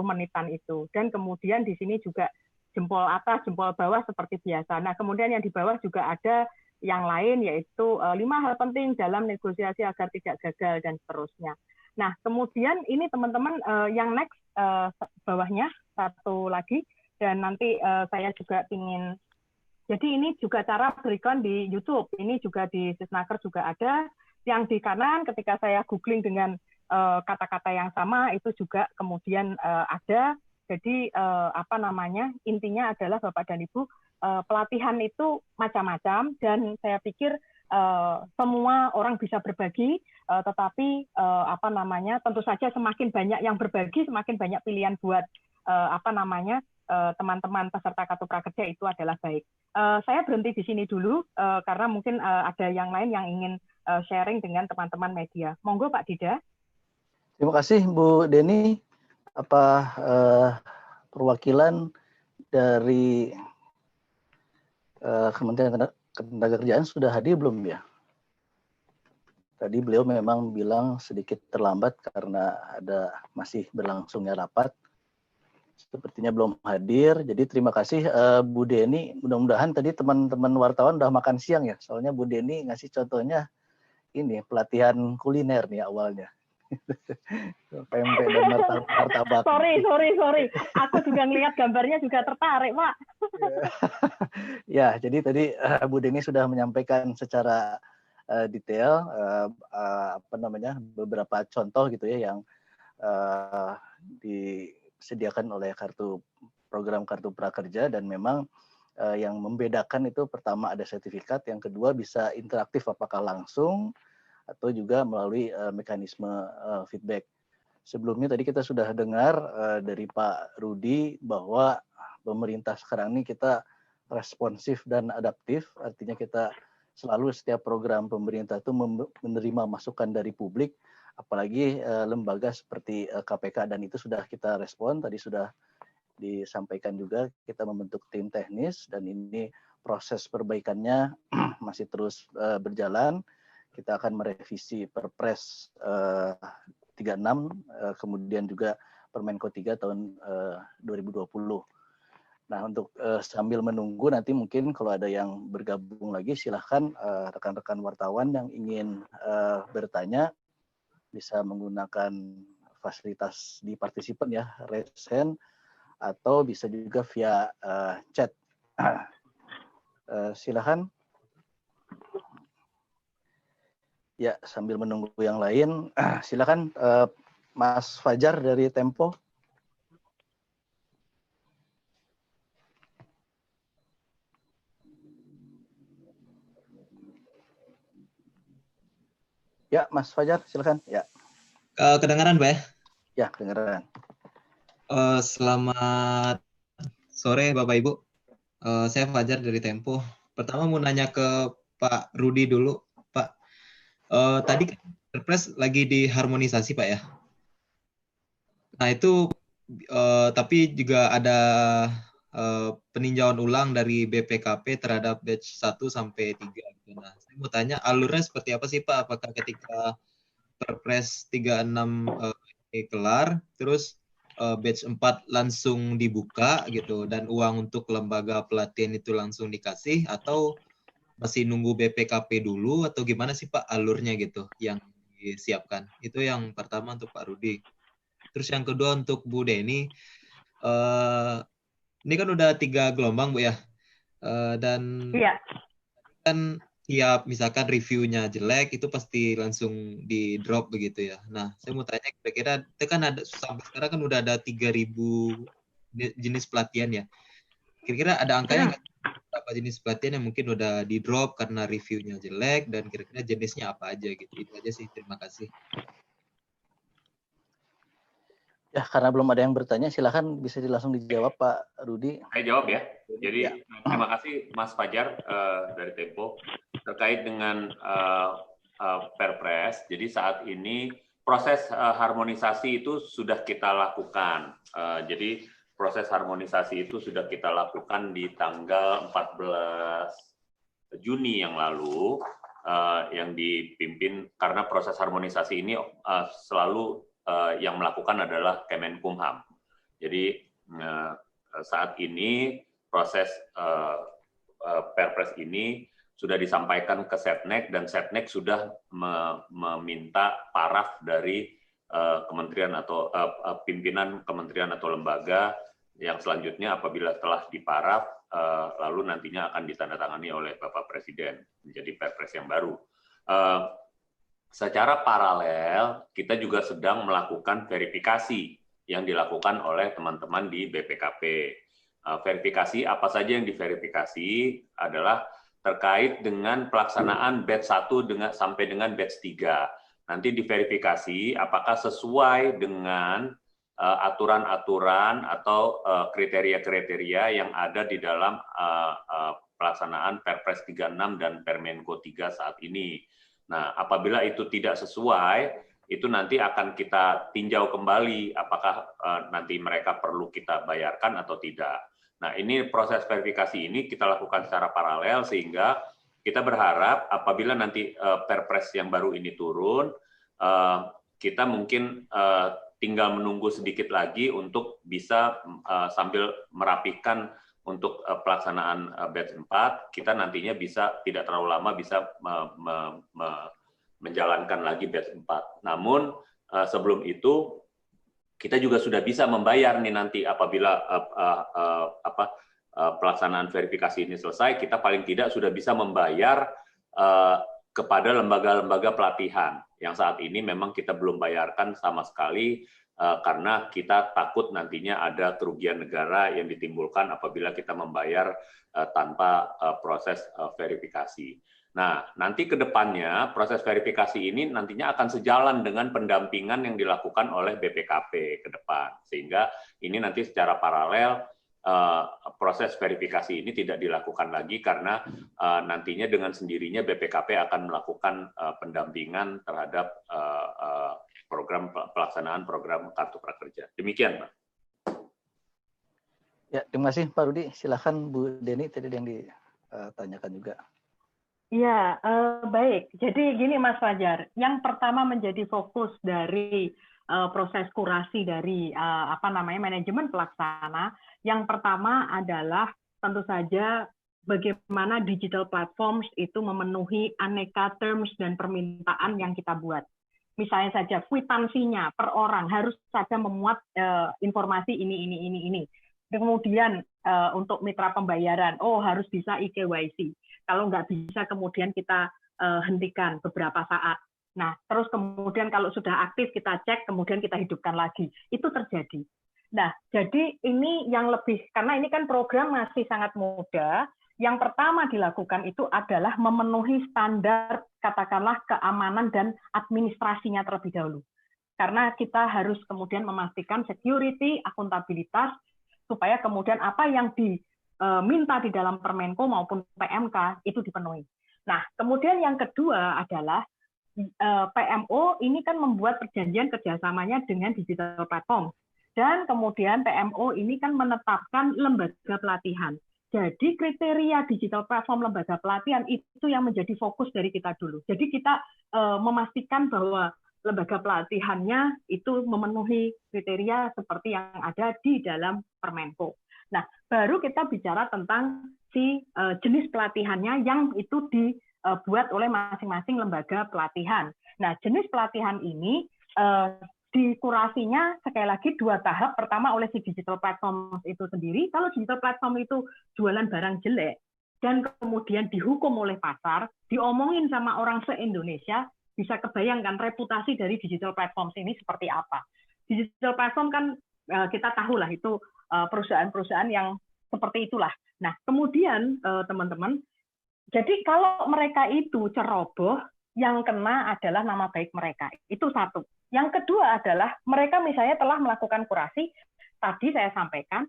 menitan itu. Dan kemudian di sini juga jempol atas, jempol bawah seperti biasa. Nah, kemudian yang di bawah juga ada yang lain, yaitu 5 hal penting dalam negosiasi agar tidak gagal, dan seterusnya. Nah, kemudian ini teman-teman yang next, bawahnya satu lagi, dan nanti saya juga ingin, jadi ini juga cara berikan di YouTube, ini juga di Sisnaker juga ada, yang di kanan ketika saya googling dengan kata-kata yang sama, itu juga kemudian ada. Jadi intinya adalah Bapak dan Ibu, pelatihan itu macam-macam, dan saya pikir semua orang bisa berbagi, tetapi tentu saja semakin banyak yang berbagi, semakin banyak pilihan buat teman-teman peserta Kartu Prakerja itu adalah baik. saya berhenti di sini dulu karena mungkin ada yang lain yang ingin sharing dengan teman-teman media. Monggo Pak Dida. Terima kasih Bu Deni. Apa perwakilan dari Kementerian Ketenagakerjaan sudah hadir belum ya? Tadi beliau memang bilang sedikit terlambat karena masih berlangsungnya rapat. Sepertinya belum hadir. Jadi terima kasih Bu Deni. Mudah-mudahan tadi teman-teman wartawan udah makan siang ya. Soalnya Bu Deni ngasih contohnya ini pelatihan kuliner nih awalnya. Pempek dan martabak. Sorry. Aku juga ngelihat gambarnya juga tertarik, Pak. Ya, jadi tadi Bu Deni sudah menyampaikan secara detail beberapa contoh gitu ya yang disediakan oleh program kartu prakerja, dan memang yang membedakan itu pertama ada sertifikat, yang kedua bisa interaktif apakah langsung atau juga melalui mekanisme feedback. Sebelumnya tadi kita sudah dengar dari Pak Rudi bahwa pemerintah sekarang ini kita responsif dan adaptif, artinya kita selalu setiap program pemerintah itu menerima masukan dari publik, apalagi lembaga seperti KPK, dan itu sudah kita respon. Tadi sudah disampaikan juga kita membentuk tim teknis dan ini proses perbaikannya masih terus berjalan. Kita akan merevisi Perpres 36, kemudian juga Permenko 3 tahun 2020. Nah, untuk sambil menunggu nanti mungkin kalau ada yang bergabung lagi, silahkan rekan-rekan wartawan yang ingin bertanya bisa menggunakan fasilitas di partisipan ya, raise hand, atau bisa juga via chat. Silahkan. Ya, sambil menunggu yang lain, silakan Mas Fajar dari Tempo. Ya, Mas Fajar, silakan. Ya. Kedengaran, Pak ya? Ya, kedengaran. Selamat sore, Bapak Ibu. Saya Fajar dari Tempo. Pertama mau nanya ke Pak Rudi dulu, Pak. Tadi kan Perpres lagi diharmonisasi, Pak ya. Nah itu, tapi juga ada peninjauan ulang dari BPKP terhadap batch 1 sampai 3. Nah, saya mau tanya alurnya seperti apa sih, Pak? Apakah ketika Perpres 36 ini kelar, terus batch 4 langsung dibuka gitu, dan uang untuk lembaga pelatihan itu langsung dikasih, atau masih nunggu BPKP dulu, atau gimana sih Pak alurnya gitu yang disiapkan? Itu yang pertama untuk Pak Rudi. Terus yang kedua untuk Bu Deni, ini kan udah 3 gelombang Bu ya, dan Iya. kan tiap misalkan reviewnya jelek itu pasti langsung di drop begitu ya. Nah saya mau tanya kira-kira itu kan ada sampai sekarang kan udah ada 3.000 jenis pelatihan ya. Kira-kira ada angkanya nggak? Berapa jenis pelatihan yang mungkin udah di drop karena reviewnya jelek, dan kira-kira jenisnya apa aja gitu. Itu aja sih, terima kasih. Ya, karena belum ada yang bertanya, silakan bisa langsung dijawab Pak Rudi. Saya jawab ya. Jadi terima kasih Mas Fajar dari Tempo terkait dengan Perpres. Jadi saat ini proses harmonisasi itu sudah kita lakukan. Jadi proses harmonisasi itu sudah kita lakukan di tanggal 14 Juni yang lalu, yang dipimpin karena proses harmonisasi ini selalu yang melakukan adalah Kemenkumham. Jadi saat ini proses Perpres ini sudah disampaikan ke Setnek, dan Setnek sudah meminta paraf dari kementerian atau pimpinan kementerian atau lembaga, yang selanjutnya apabila telah diparaf lalu nantinya akan ditandatangani oleh Bapak Presiden menjadi Perpres yang baru. Secara paralel kita juga sedang melakukan verifikasi yang dilakukan oleh teman-teman di BPKP. Verifikasi apa saja yang diverifikasi adalah terkait dengan pelaksanaan batch 1 sampai dengan batch 3. Nanti diverifikasi apakah sesuai dengan aturan-aturan atau kriteria-kriteria yang ada di dalam pelaksanaan Perpres 36 dan Permenko 3 saat ini. Nah, apabila itu tidak sesuai, itu nanti akan kita tinjau kembali apakah nanti mereka perlu kita bayarkan atau tidak. Nah, ini proses verifikasi ini kita lakukan secara paralel sehingga kita berharap apabila nanti Perpres yang baru ini turun, kita mungkin tinggal menunggu sedikit lagi untuk bisa sambil merapikan untuk pelaksanaan batch 4, kita nantinya bisa tidak terlalu lama bisa menjalankan lagi batch 4. Namun sebelum itu kita juga sudah bisa membayar nih nanti apabila pelaksanaan verifikasi ini selesai, kita paling tidak sudah bisa membayar kepada lembaga-lembaga pelatihan yang saat ini memang kita belum bayarkan sama sekali karena kita takut nantinya ada kerugian negara yang ditimbulkan apabila kita membayar tanpa proses verifikasi. Nah, nanti ke depannya proses verifikasi ini nantinya akan sejalan dengan pendampingan yang dilakukan oleh BPKP ke depan. Sehingga ini nanti secara paralel proses verifikasi ini tidak dilakukan lagi karena nantinya dengan sendirinya BPKP akan melakukan pendampingan terhadap program pelaksanaan program Kartu Prakerja. Demikian, Pak. Ya, terima kasih Pak Rudi. Silakan Bu Deni tadi yang ditanyakan juga. Ya, baik. Jadi gini Mas Fajar, yang pertama menjadi fokus dari proses kurasi dari manajemen pelaksana, yang pertama adalah tentu saja bagaimana digital platforms itu memenuhi aneka terms dan permintaan yang kita buat. Misalnya saja kwitansinya per orang harus saja memuat informasi ini. Kemudian untuk mitra pembayaran, harus bisa eKYC. Kalau nggak bisa, kemudian kita hentikan beberapa saat. Nah, terus kemudian kalau sudah aktif kita cek, kemudian kita hidupkan lagi. Itu terjadi. Nah, jadi ini yang lebih, karena ini kan program masih sangat muda, yang pertama dilakukan itu adalah memenuhi standar, katakanlah keamanan dan administrasinya terlebih dahulu. Karena kita harus kemudian memastikan security, akuntabilitas, supaya kemudian apa yang diminta di dalam Permenko maupun PMK itu dipenuhi. Nah, kemudian yang kedua adalah PMO ini kan membuat perjanjian kerjasamanya dengan digital platform. Dan kemudian PMO ini kan menetapkan lembaga pelatihan. Jadi kriteria digital platform lembaga pelatihan itu yang menjadi fokus dari kita dulu. Jadi kita memastikan bahwa lembaga pelatihannya itu memenuhi kriteria seperti yang ada di dalam Permenko. Nah, baru kita bicara tentang si jenis pelatihannya yang itu dibuat oleh masing-masing lembaga pelatihan. Nah, jenis pelatihan ini dikurasinya sekali lagi 2 tahap. Pertama oleh si digital platform itu sendiri. Kalau digital platform itu jualan barang jelek dan kemudian dihukum oleh pasar, diomongin sama orang se-Indonesia, bisa kebayangkan reputasi dari digital platform ini seperti apa. Digital platform kan kita tahu lah itu perusahaan-perusahaan yang seperti itulah. Nah, kemudian teman-teman, jadi kalau mereka itu ceroboh, yang kena adalah nama baik mereka. Itu satu. Yang kedua adalah mereka misalnya telah melakukan kurasi, tadi saya sampaikan,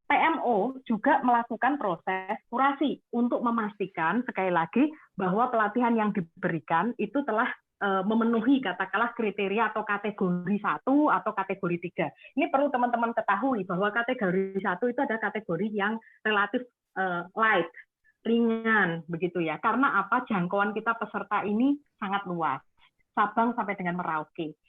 PMO juga melakukan proses kurasi untuk memastikan sekali lagi bahwa pelatihan yang diberikan itu telah memenuhi katakanlah kriteria atau kategori 1 atau kategori 3. Ini perlu teman-teman ketahui bahwa kategori 1 itu ada kategori yang relatif light, ringan begitu ya. Karena apa? Jangkauan kita peserta ini sangat luas. Sabang sampai dengan Merauke.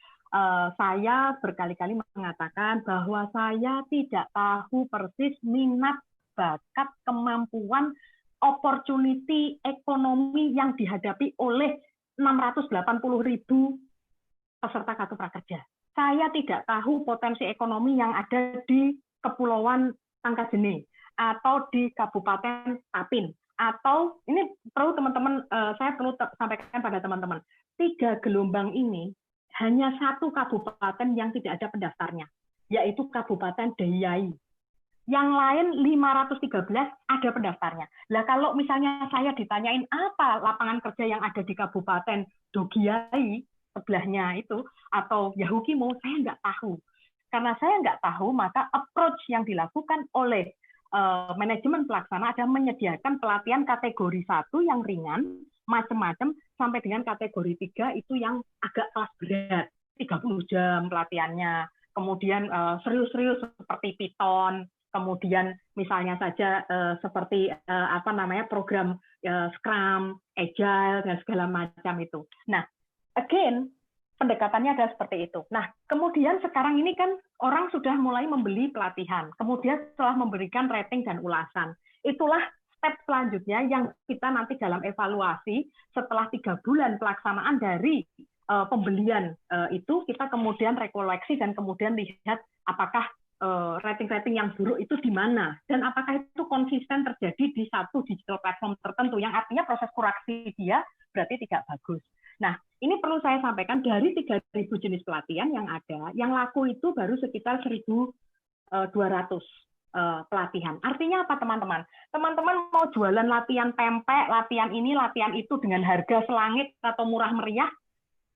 Saya berkali-kali mengatakan bahwa saya tidak tahu persis minat, bakat, kemampuan, opportunity, ekonomi yang dihadapi oleh 680.000 peserta Kartu Prakerja. Saya tidak tahu potensi ekonomi yang ada di Kepulauan Tangkajene atau di Kabupaten Tapin. Atau ini perlu teman-teman, saya perlu sampaikan pada teman-teman, 3 gelombang ini hanya 1 kabupaten yang tidak ada pendaftarnya, yaitu Kabupaten Deiyai. Yang lain 513 ada pendaftarnya. Lah kalau misalnya saya ditanyain apa lapangan kerja yang ada di Kabupaten Dogiai, sebelahnya itu, atau Yahukimo, saya nggak tahu. Karena saya nggak tahu, maka approach yang dilakukan oleh manajemen pelaksana ada menyediakan pelatihan kategori 1 yang ringan, macam-macam, sampai dengan kategori 3 itu yang agak kelas berat, 30 jam pelatihannya. Kemudian serius-serius seperti Python, kemudian misalnya saja seperti program Scrum, Agile, dan segala macam itu. Nah, again, pendekatannya ada seperti itu. Nah, kemudian sekarang ini kan orang sudah mulai membeli pelatihan, kemudian setelah memberikan rating dan ulasan. Itulah step selanjutnya yang kita nanti dalam evaluasi setelah 3 bulan pelaksanaan dari pembelian itu, kita kemudian rekoleksi dan kemudian lihat apakah rating-rating yang buruk itu di mana, dan apakah itu konsisten terjadi di satu digital platform tertentu, yang artinya proses koreksi dia berarti tidak bagus. Nah, ini perlu saya sampaikan, dari 3.000 jenis pelatihan yang ada, yang laku itu baru sekitar 1.200 pelatihan. Artinya apa, teman-teman? Teman-teman mau jualan latihan pempek, latihan ini, latihan itu dengan harga selangit atau murah meriah,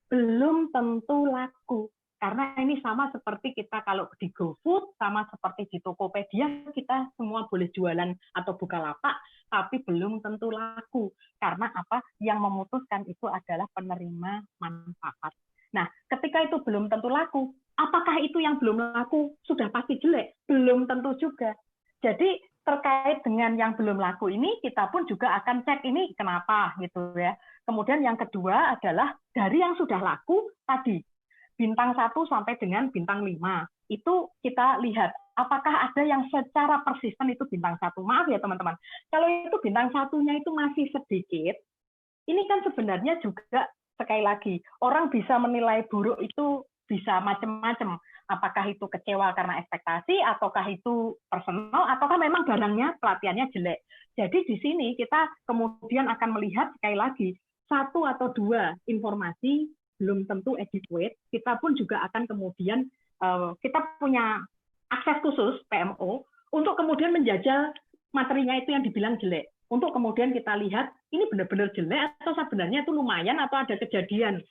belum tentu laku. Karena ini sama seperti kita kalau di GoFood, sama seperti di Tokopedia, kita semua boleh jualan atau buka lapak, tapi belum tentu laku. Karena apa? Yang memutuskan itu adalah penerima manfaat. Nah, ketika itu belum tentu laku, apakah itu yang belum laku sudah pasti jelek? Belum tentu juga. Jadi terkait dengan yang belum laku ini, kita pun juga akan cek ini kenapa gitu ya. Kemudian yang kedua adalah dari yang sudah laku tadi, bintang 1 sampai dengan bintang 5. Itu kita lihat apakah ada yang secara persisten itu bintang 1. Maaf ya teman-teman, kalau itu bintang 1-nya itu masih sedikit, ini kan sebenarnya juga sekali lagi, orang bisa menilai buruk itu bisa macam-macam. Apakah itu kecewa karena ekspektasi, ataukah itu personal, ataukah memang barangnya, pelatihannya jelek. Jadi di sini kita kemudian akan melihat sekali lagi, 1 atau 2 informasi belum tentu adequate, kita pun juga akan kemudian, kita punya akses khusus PMO untuk kemudian menjajal materinya itu yang dibilang jelek. Untuk kemudian kita lihat, ini benar-benar jelek atau sebenarnya itu lumayan atau ada kejadian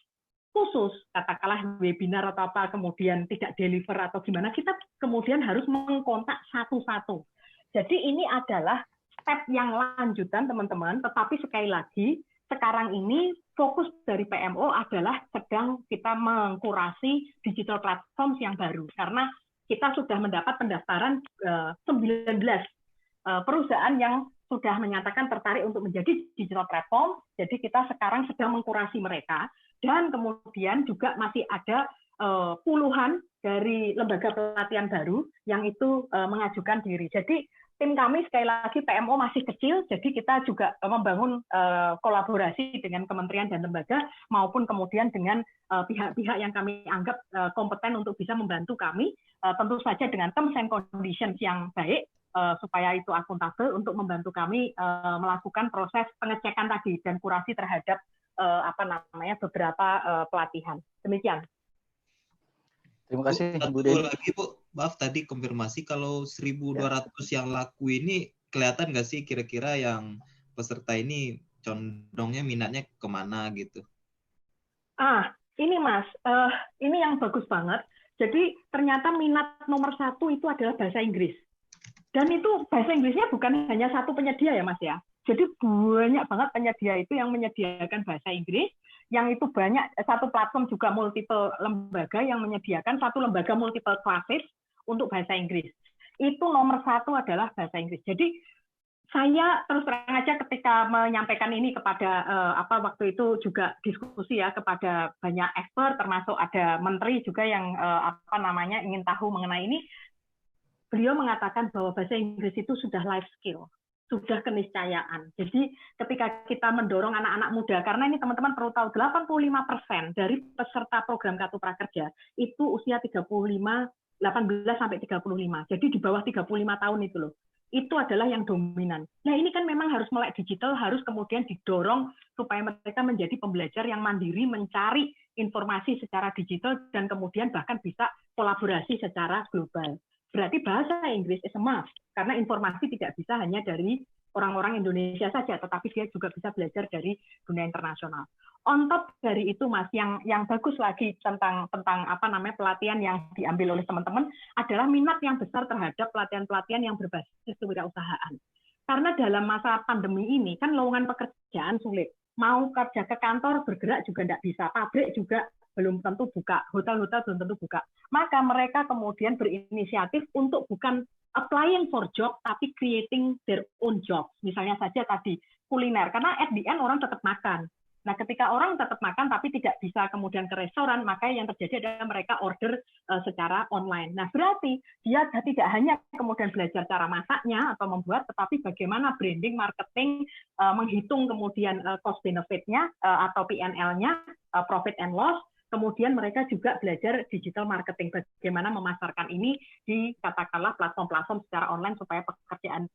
khusus, katakanlah webinar atau apa, kemudian tidak deliver atau gimana, kita kemudian harus mengkontak satu-satu. Jadi ini adalah step yang lanjutan teman-teman, tetapi sekali lagi, sekarang ini fokus dari PMO adalah sedang kita mengkurasi digital platform yang baru, karena kita sudah mendapat pendaftaran 19 perusahaan yang sudah menyatakan tertarik untuk menjadi digital platform. Jadi kita sekarang sedang mengkurasi mereka, dan kemudian juga masih ada puluhan dari lembaga pelatihan baru yang itu mengajukan diri. Jadi tim kami sekali lagi PMO masih kecil, jadi kita juga membangun kolaborasi dengan kementerian dan lembaga maupun kemudian dengan pihak-pihak yang kami anggap kompeten untuk bisa membantu kami, tentu saja dengan terms and conditions yang baik supaya itu akuntabel untuk membantu kami melakukan proses pengecekan tadi dan kurasi terhadap beberapa pelatihan. Demikian. Terima kasih, Bu Deni. Deni. Lagi Bu, maaf tadi konfirmasi, kalau 1.200 yang laku ini kelihatan nggak sih kira-kira yang peserta ini condongnya minatnya kemana gitu? Ini Mas, ini yang bagus banget. Jadi ternyata minat nomor 1 itu adalah bahasa Inggris. Dan itu bahasa Inggrisnya bukan hanya satu penyedia ya Mas ya. Jadi banyak banget penyedia itu yang menyediakan bahasa Inggris, yang itu banyak, satu platform juga multiple lembaga yang menyediakan, satu lembaga multiple classes untuk bahasa Inggris. Itu nomor 1 adalah bahasa Inggris. Jadi saya terus terang aja ketika menyampaikan ini kepada waktu itu juga diskusi ya kepada banyak expert, termasuk ada menteri juga yang ingin tahu mengenai ini. Beliau mengatakan bahwa bahasa Inggris itu sudah life skill, sudah keniscayaan. Jadi ketika kita mendorong anak-anak muda, karena ini teman-teman perlu tahu, 85% dari peserta program Kartu Prakerja itu usia 18 sampai 35. Jadi di bawah 35 tahun itu loh. Itu adalah yang dominan. Nah ini kan memang harus melek digital, harus kemudian didorong supaya mereka menjadi pembelajar yang mandiri, mencari informasi secara digital, dan kemudian bahkan bisa kolaborasi secara global. Berarti bahasa Inggris is a must, karena informasi tidak bisa hanya dari orang-orang Indonesia saja, tetapi dia juga bisa belajar dari dunia internasional. On top dari itu, Mas, yang bagus lagi tentang apa namanya pelatihan yang diambil oleh teman-teman adalah minat yang besar terhadap pelatihan-pelatihan yang berbasis kewirausahaan. Karena dalam masa pandemi ini kan lowongan pekerjaan sulit. Mau kerja ke kantor bergerak juga tidak bisa, pabrik juga belum tentu buka, hotel-hotel belum tentu buka. Maka mereka kemudian berinisiatif untuk bukan applying for job, tapi creating their own job. Misalnya saja tadi kuliner, karena at the end orang tetap makan. Nah, ketika orang tetap makan tapi tidak bisa kemudian ke restoran, maka yang terjadi adalah mereka order secara online. Nah, berarti dia tidak hanya kemudian belajar cara masaknya atau membuat, tetapi bagaimana branding, marketing, menghitung kemudian cost benefit-nya atau PNL-nya, profit and loss. Kemudian mereka juga belajar digital marketing, bagaimana memasarkan ini di katakanlah platform-platform secara online supaya pekerjaan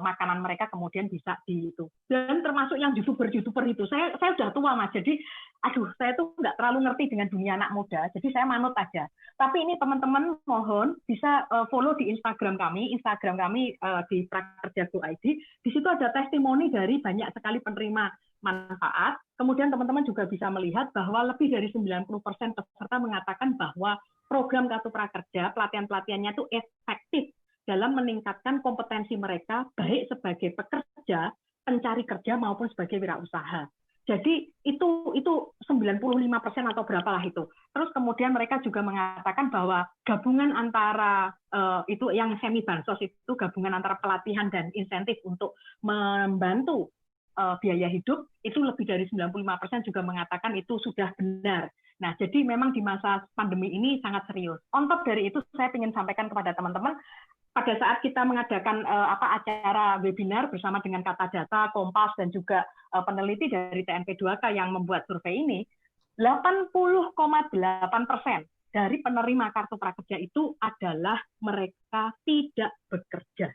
makanan mereka kemudian bisa di itu. Dan termasuk yang youtuber itu, saya sudah tua, Mas, jadi saya tuh nggak terlalu ngerti dengan dunia anak muda, jadi saya manut aja. Tapi ini teman-teman mohon bisa follow di Instagram kami di prakerja.go.id. Di situ ada testimoni dari banyak sekali penerima manfaat. Kemudian teman-teman juga bisa melihat bahwa lebih dari 90% peserta mengatakan bahwa program Kartu Prakerja, pelatihan-pelatihannya itu efektif dalam meningkatkan kompetensi mereka baik sebagai pekerja, pencari kerja maupun sebagai wirausaha. Jadi itu 95% atau berapalah itu. Terus kemudian mereka juga mengatakan bahwa gabungan antara itu yang semi bansos itu gabungan antara pelatihan dan insentif untuk membantu biaya hidup itu lebih dari 95% juga mengatakan itu sudah benar. Nah, jadi memang di masa pandemi ini sangat serius. On top dari itu saya ingin sampaikan kepada teman-teman pada saat kita mengadakan acara webinar bersama dengan Kata Data, Kompas dan juga peneliti dari TNP2K yang membuat survei ini, 80,8% dari penerima Kartu Prakerja itu adalah mereka tidak bekerja.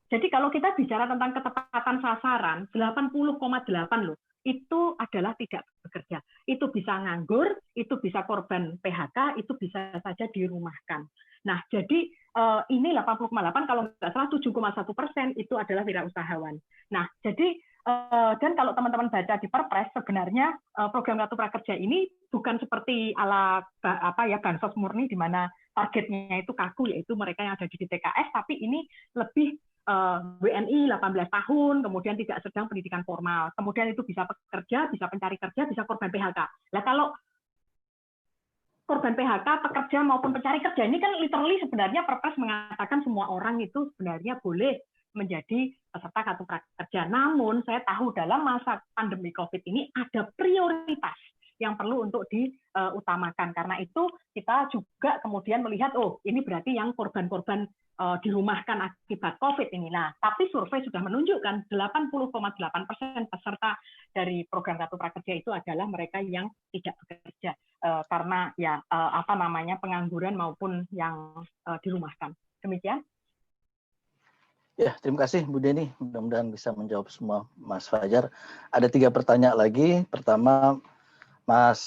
Jadi kalau kita bicara tentang ketepatan sasaran, 80,8 loh, itu adalah tidak bekerja. Itu bisa nganggur, itu bisa korban PHK, itu bisa saja dirumahkan. Nah, jadi ini 80,8 kalau nggak salah 7,1% itu adalah wirausahawan. Nah, jadi dan kalau teman-teman baca di Perpres sebenarnya program Kartu Prakerja ini bukan seperti ala bansos murni di mana targetnya itu kaku yaitu mereka yang ada di DTKS, tapi ini lebih WNI 18 tahun, kemudian tidak sedang pendidikan formal, kemudian itu bisa pekerja, bisa pencari kerja, bisa korban PHK. Nah, kalau korban PHK, pekerja maupun pencari kerja ini kan literally sebenarnya Perpres mengatakan semua orang itu sebenarnya boleh menjadi peserta Kartu Prakerja. Namun saya tahu dalam masa pandemi COVID ini ada prioritas yang perlu untuk diutamakan. Karena itu kita juga kemudian melihat, oh ini berarti yang korban-korban dirumahkan akibat COVID ini. Nah, tapi survei sudah menunjukkan 80,8% peserta dari program Kartu Prakerja itu adalah mereka yang tidak bekerja karena ya pengangguran maupun yang dirumahkan. Demikian. Ya, terima kasih Bu Deni. Mudah-mudahan bisa menjawab semua Mas Fajar. Ada 3 pertanyaan lagi. Pertama, Mas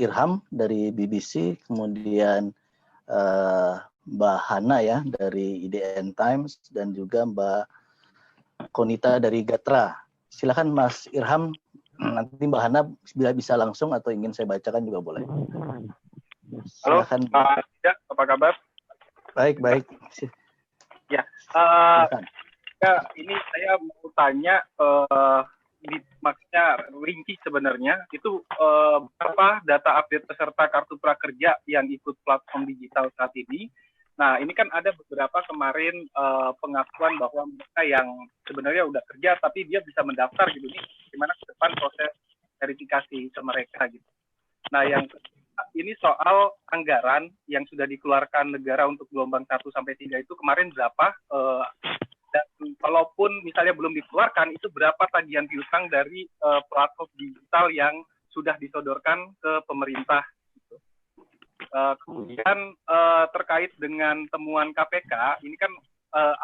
Irham dari BBC, kemudian Mbak Hana ya dari IDN Times, dan juga Mbak Konita dari Gatra. Silakan Mas Irham, nanti Mbak Hana bila bisa langsung atau ingin saya bacakan juga boleh. Silakan. Halo, apa kabar? Baik. Ya, ini saya mau tanya, ini maksudnya ringkih sebenarnya, itu berapa data update peserta Kartu Prakerja yang ikut platform digital saat ini. Nah, ini kan ada beberapa kemarin pengakuan bahwa mereka yang sebenarnya udah kerja, tapi dia bisa mendaftar gitu, ini gimana ke depan proses verifikasi ke mereka gitu. Nah, yang ini soal anggaran yang sudah dikeluarkan negara untuk gelombang 1 sampai 3 itu kemarin berapa? Dan kalaupun misalnya belum dikeluarkan, itu berapa tagihan piutang dari platform digital yang sudah disodorkan ke pemerintah? Gitu. Kemudian terkait dengan temuan KPK, ini kan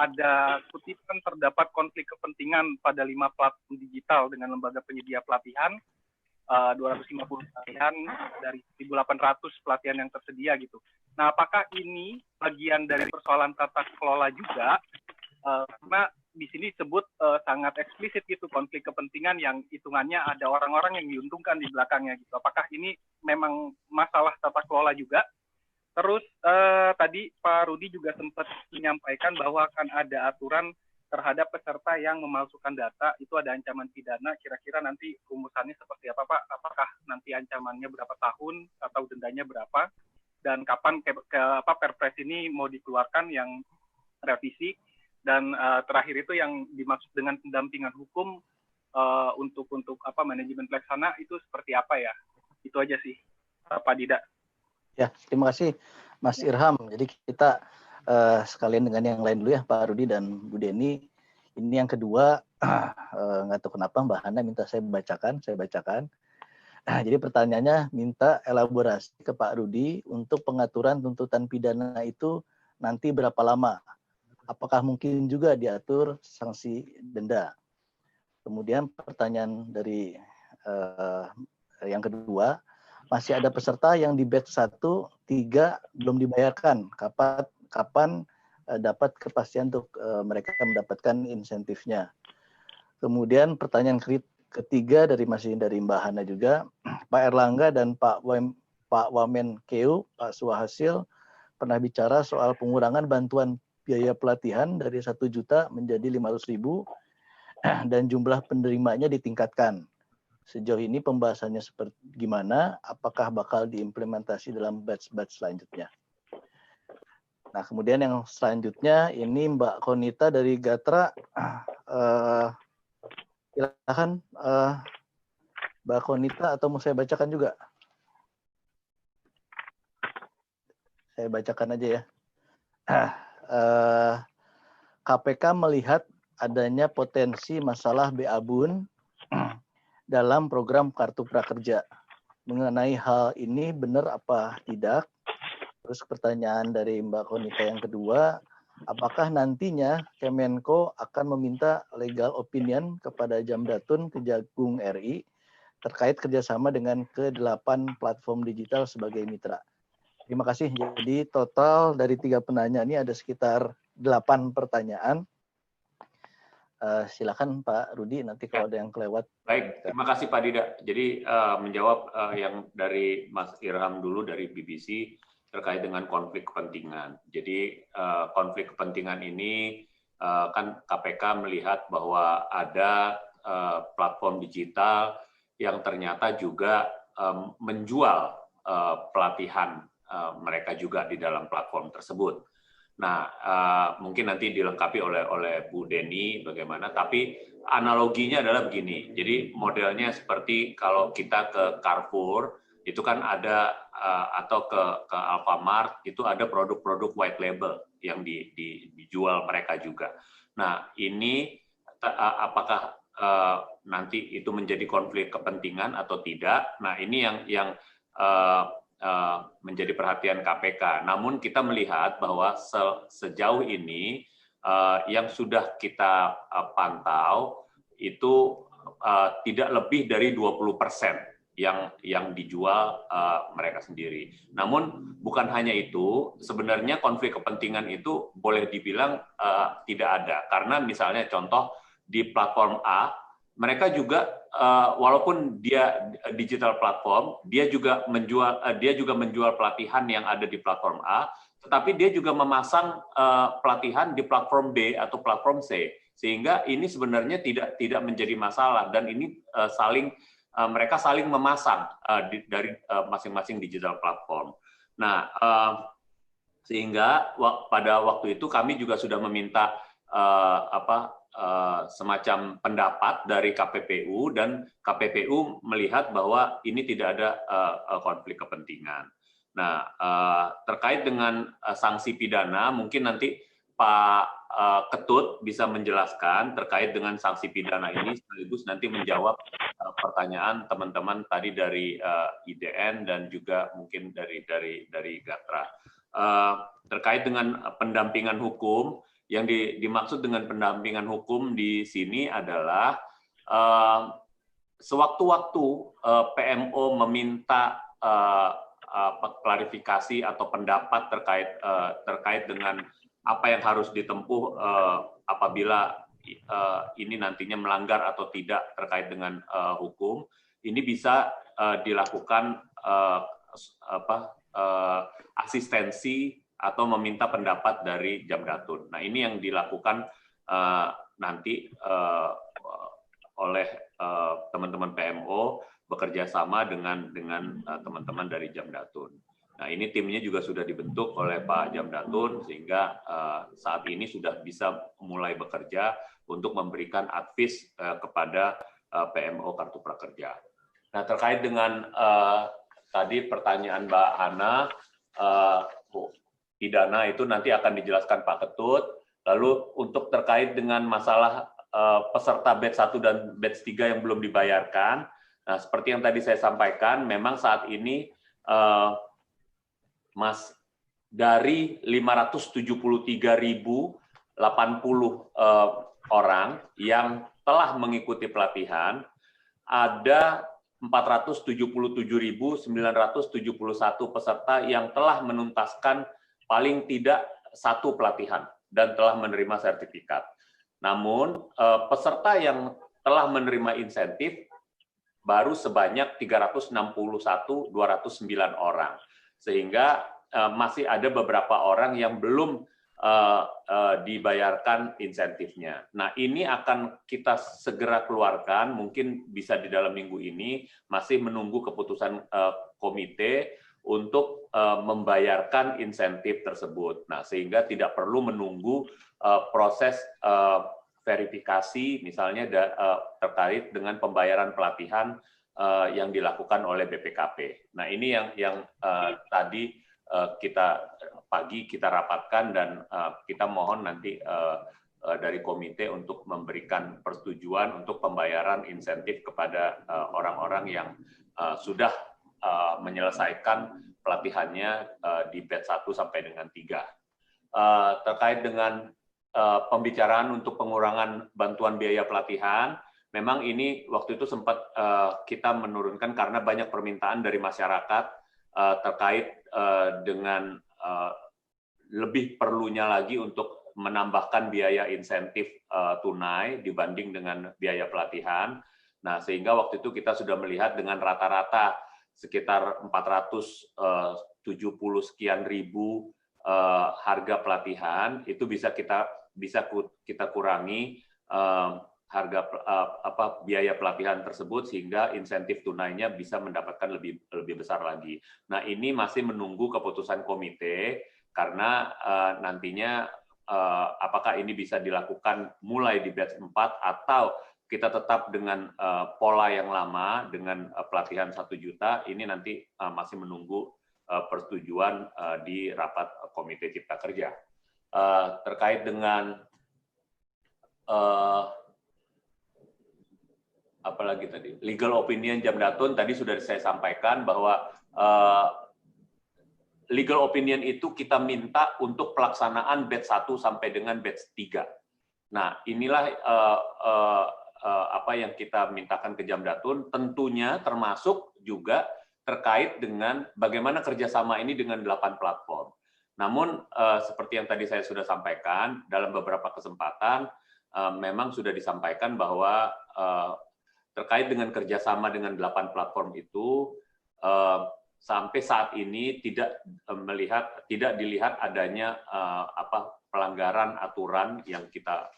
ada kutipan terdapat konflik kepentingan pada 5 platform digital dengan lembaga penyedia pelatihan. 250 pelatihan dari 1.800 pelatihan yang tersedia gitu. Nah, apakah ini bagian dari persoalan tata kelola juga? Karena di sini disebut sangat eksplisit gitu, konflik kepentingan yang hitungannya ada orang-orang yang diuntungkan di belakangnya gitu. Apakah ini memang masalah tata kelola juga? Terus tadi Pak Rudi juga sempat menyampaikan bahwa akan ada aturan terhadap peserta yang memalsukan data, itu ada ancaman pidana. Kira-kira nanti rumusannya seperti apa, Pak? Apakah nanti ancamannya berapa tahun atau dendanya berapa? Dan kapan Perpres ini mau dikeluarkan yang revisi? Dan terakhir itu yang dimaksud dengan pendampingan hukum untuk manajemen pelaksana itu seperti apa ya? Itu aja sih, Pak Dida. Ya, terima kasih Mas Irham. Jadi kita sekalian dengan yang lain dulu ya, Pak Rudi dan Bu Deni. Ini yang kedua, nggak tahu kenapa Mbak Hana minta saya bacakan. Jadi pertanyaannya minta elaborasi ke Pak Rudi untuk pengaturan tuntutan pidana itu nanti berapa lama? Apakah mungkin juga diatur sanksi denda? Kemudian pertanyaan dari yang kedua, masih ada peserta yang di batch 1-3 belum dibayarkan. Kapan dapat kepastian untuk mereka mendapatkan insentifnya? Kemudian pertanyaan ketiga masih dari Mbak Hana juga, Pak Erlangga dan Pak Wamenkeu, Pak Suhasil pernah bicara soal pengurangan bantuan biaya pelatihan dari 1 juta menjadi 500.000 dan jumlah penerimanya ditingkatkan. Sejauh ini pembahasannya seperti gimana? Apakah bakal diimplementasi dalam batch-batch selanjutnya? Nah, kemudian yang selanjutnya ini Mbak Konita dari Gatra. Silakan Mbak Konita, atau mau saya bacakan juga? Saya bacakan aja ya. KPK melihat adanya potensi masalah BA-Bun dalam program Kartu Prakerja. Mengenai hal ini benar apa tidak? Terus pertanyaan dari Mbak Konita yang kedua, apakah nantinya Kemenko akan meminta legal opinion kepada Jamdatun Kejagung RI terkait kerjasama dengan ke-8 platform digital sebagai mitra? Terima kasih. Jadi total dari 3 penanya ini ada sekitar 8 pertanyaan. Silakan Pak Rudi, nanti kalau ada yang kelewat. Baik, terima kasih Pak Dida. Jadi menjawab yang dari Mas Irham dulu dari BBC terkait dengan konflik kepentingan. Jadi konflik kepentingan ini kan KPK melihat bahwa ada platform digital yang ternyata juga menjual pelatihan mereka juga di dalam platform tersebut. Nah, mungkin nanti dilengkapi oleh Bu Deni bagaimana, tapi analoginya adalah begini. Jadi modelnya seperti kalau kita ke Carrefour, itu kan ada, atau ke Alfamart, itu ada produk-produk white label yang dijual mereka juga. Nah, ini apakah nanti itu menjadi konflik kepentingan atau tidak? Nah, ini yang menjadi perhatian KPK. Namun kita melihat bahwa sejauh ini yang sudah kita pantau itu tidak lebih dari 20% yang dijual mereka sendiri. Namun bukan hanya itu, sebenarnya konflik kepentingan itu boleh dibilang tidak ada. Karena misalnya contoh di platform A, mereka juga walaupun dia digital platform, dia juga menjual pelatihan yang ada di platform A, tetapi dia juga memasang pelatihan di platform B atau platform C, sehingga ini sebenarnya tidak menjadi masalah, dan ini mereka saling memasang dari masing-masing digital platform. Nah, sehingga pada waktu itu kami juga sudah meminta semacam pendapat dari KPPU, dan KPPU melihat bahwa ini tidak ada konflik kepentingan. Nah, terkait dengan sanksi pidana, mungkin nanti Pak Ketut bisa menjelaskan terkait dengan sanksi pidana ini, sekaligus nanti menjawab pertanyaan teman-teman tadi dari IDN dan juga mungkin dari Gatra. Terkait dengan pendampingan hukum, yang dimaksud dengan pendampingan hukum di sini adalah sewaktu-waktu PMO meminta klarifikasi atau pendapat terkait dengan apa yang harus ditempuh apabila ini nantinya melanggar atau tidak terkait dengan hukum, ini bisa dilakukan asistensi atau meminta pendapat dari Jamdatun. Nah, ini yang dilakukan nanti oleh teman-teman PMO bekerja sama dengan teman-teman dari Jamdatun. Nah, ini timnya juga sudah dibentuk oleh Pak Jamdatun sehingga saat ini sudah bisa mulai bekerja untuk memberikan advis kepada PMO Kartu Prakerja. Nah, terkait dengan tadi pertanyaan Mbak Hana, pidana itu nanti akan dijelaskan Pak Ketut. Lalu untuk terkait dengan masalah peserta batch 1 dan batch 3 yang belum dibayarkan, nah seperti yang tadi saya sampaikan, memang saat ini dari 573.080 orang yang telah mengikuti pelatihan, ada 477.971 peserta yang telah menuntaskan paling tidak 1 pelatihan dan telah menerima sertifikat. Namun peserta yang telah menerima insentif baru sebanyak 361.209 orang, sehingga masih ada beberapa orang yang belum dibayarkan insentifnya. Nah, ini akan kita segera keluarkan, mungkin bisa di dalam minggu ini, masih menunggu keputusan komite untuk membayarkan insentif tersebut. Nah, sehingga tidak perlu menunggu proses verifikasi, misalnya terkait dengan pembayaran pelatihan yang dilakukan oleh BPKP. Nah, ini yang tadi pagi kita rapatkan dan kita mohon nanti dari komite untuk memberikan persetujuan untuk pembayaran insentif kepada orang-orang yang sudah menyelesaikan pelatihannya di batch 1 sampai dengan 3. Terkait dengan pembicaraan untuk pengurangan bantuan biaya pelatihan, memang ini waktu itu sempat kita menurunkan karena banyak permintaan dari masyarakat terkait dengan lebih perlunya lagi untuk menambahkan biaya insentif tunai dibanding dengan biaya pelatihan. Nah, sehingga waktu itu kita sudah melihat dengan rata-rata sekitar 470 sekian ribu harga pelatihan, itu bisa kita kurangi harga biaya pelatihan tersebut sehingga insentif tunainya bisa mendapatkan lebih besar lagi. Nah, ini masih menunggu keputusan komite karena nantinya apakah ini bisa dilakukan mulai di batch 4 atau kita tetap dengan pola yang lama dengan pelatihan 1 juta, ini nanti masih menunggu persetujuan di rapat Komite Cipta Kerja. Terkait dengan apalagi tadi legal opinion Jamdatun, tadi sudah saya sampaikan bahwa legal opinion itu kita minta untuk pelaksanaan batch 1 sampai dengan batch 3. Nah, inilah apa yang kita mintakan ke Jamdatun, tentunya termasuk juga terkait dengan bagaimana kerjasama ini dengan 8 platform. Namun, seperti yang tadi saya sudah sampaikan, dalam beberapa kesempatan, memang sudah disampaikan bahwa terkait dengan kerjasama dengan 8 platform itu, sampai saat ini tidak dilihat adanya pelanggaran aturan yang kita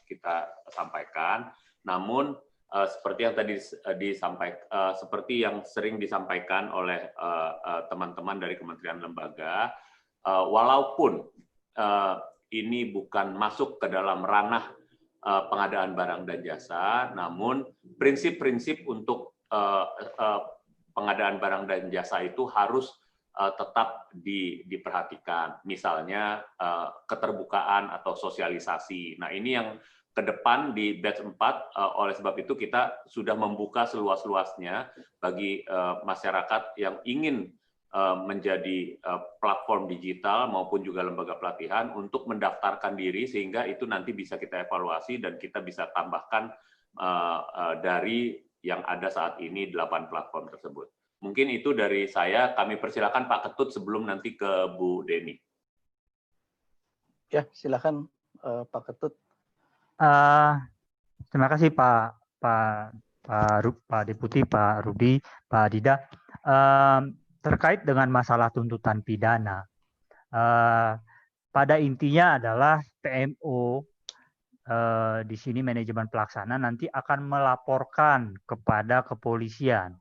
sampaikan. Namun seperti yang tadi disampaikan, seperti yang sering disampaikan oleh teman-teman dari kementerian lembaga, walaupun ini bukan masuk ke dalam ranah pengadaan barang dan jasa, namun prinsip-prinsip untuk pengadaan barang dan jasa itu harus tetap diperhatikan. Misalnya keterbukaan atau sosialisasi. Nah, ini yang ke depan di batch 4, oleh sebab itu kita sudah membuka seluas-luasnya bagi masyarakat yang ingin menjadi platform digital maupun juga lembaga pelatihan untuk mendaftarkan diri sehingga itu nanti bisa kita evaluasi dan kita bisa tambahkan dari yang ada saat ini 8 platform tersebut. Mungkin itu dari saya, kami persilakan Pak Ketut sebelum nanti ke Bu Deni. Ya, silakan Pak Ketut. Terima kasih Pak Deputi, Pak Rudi, Pak Dida. Terkait dengan masalah tuntutan pidana, pada intinya adalah PMO di sini manajemen pelaksana nanti akan melaporkan kepada kepolisian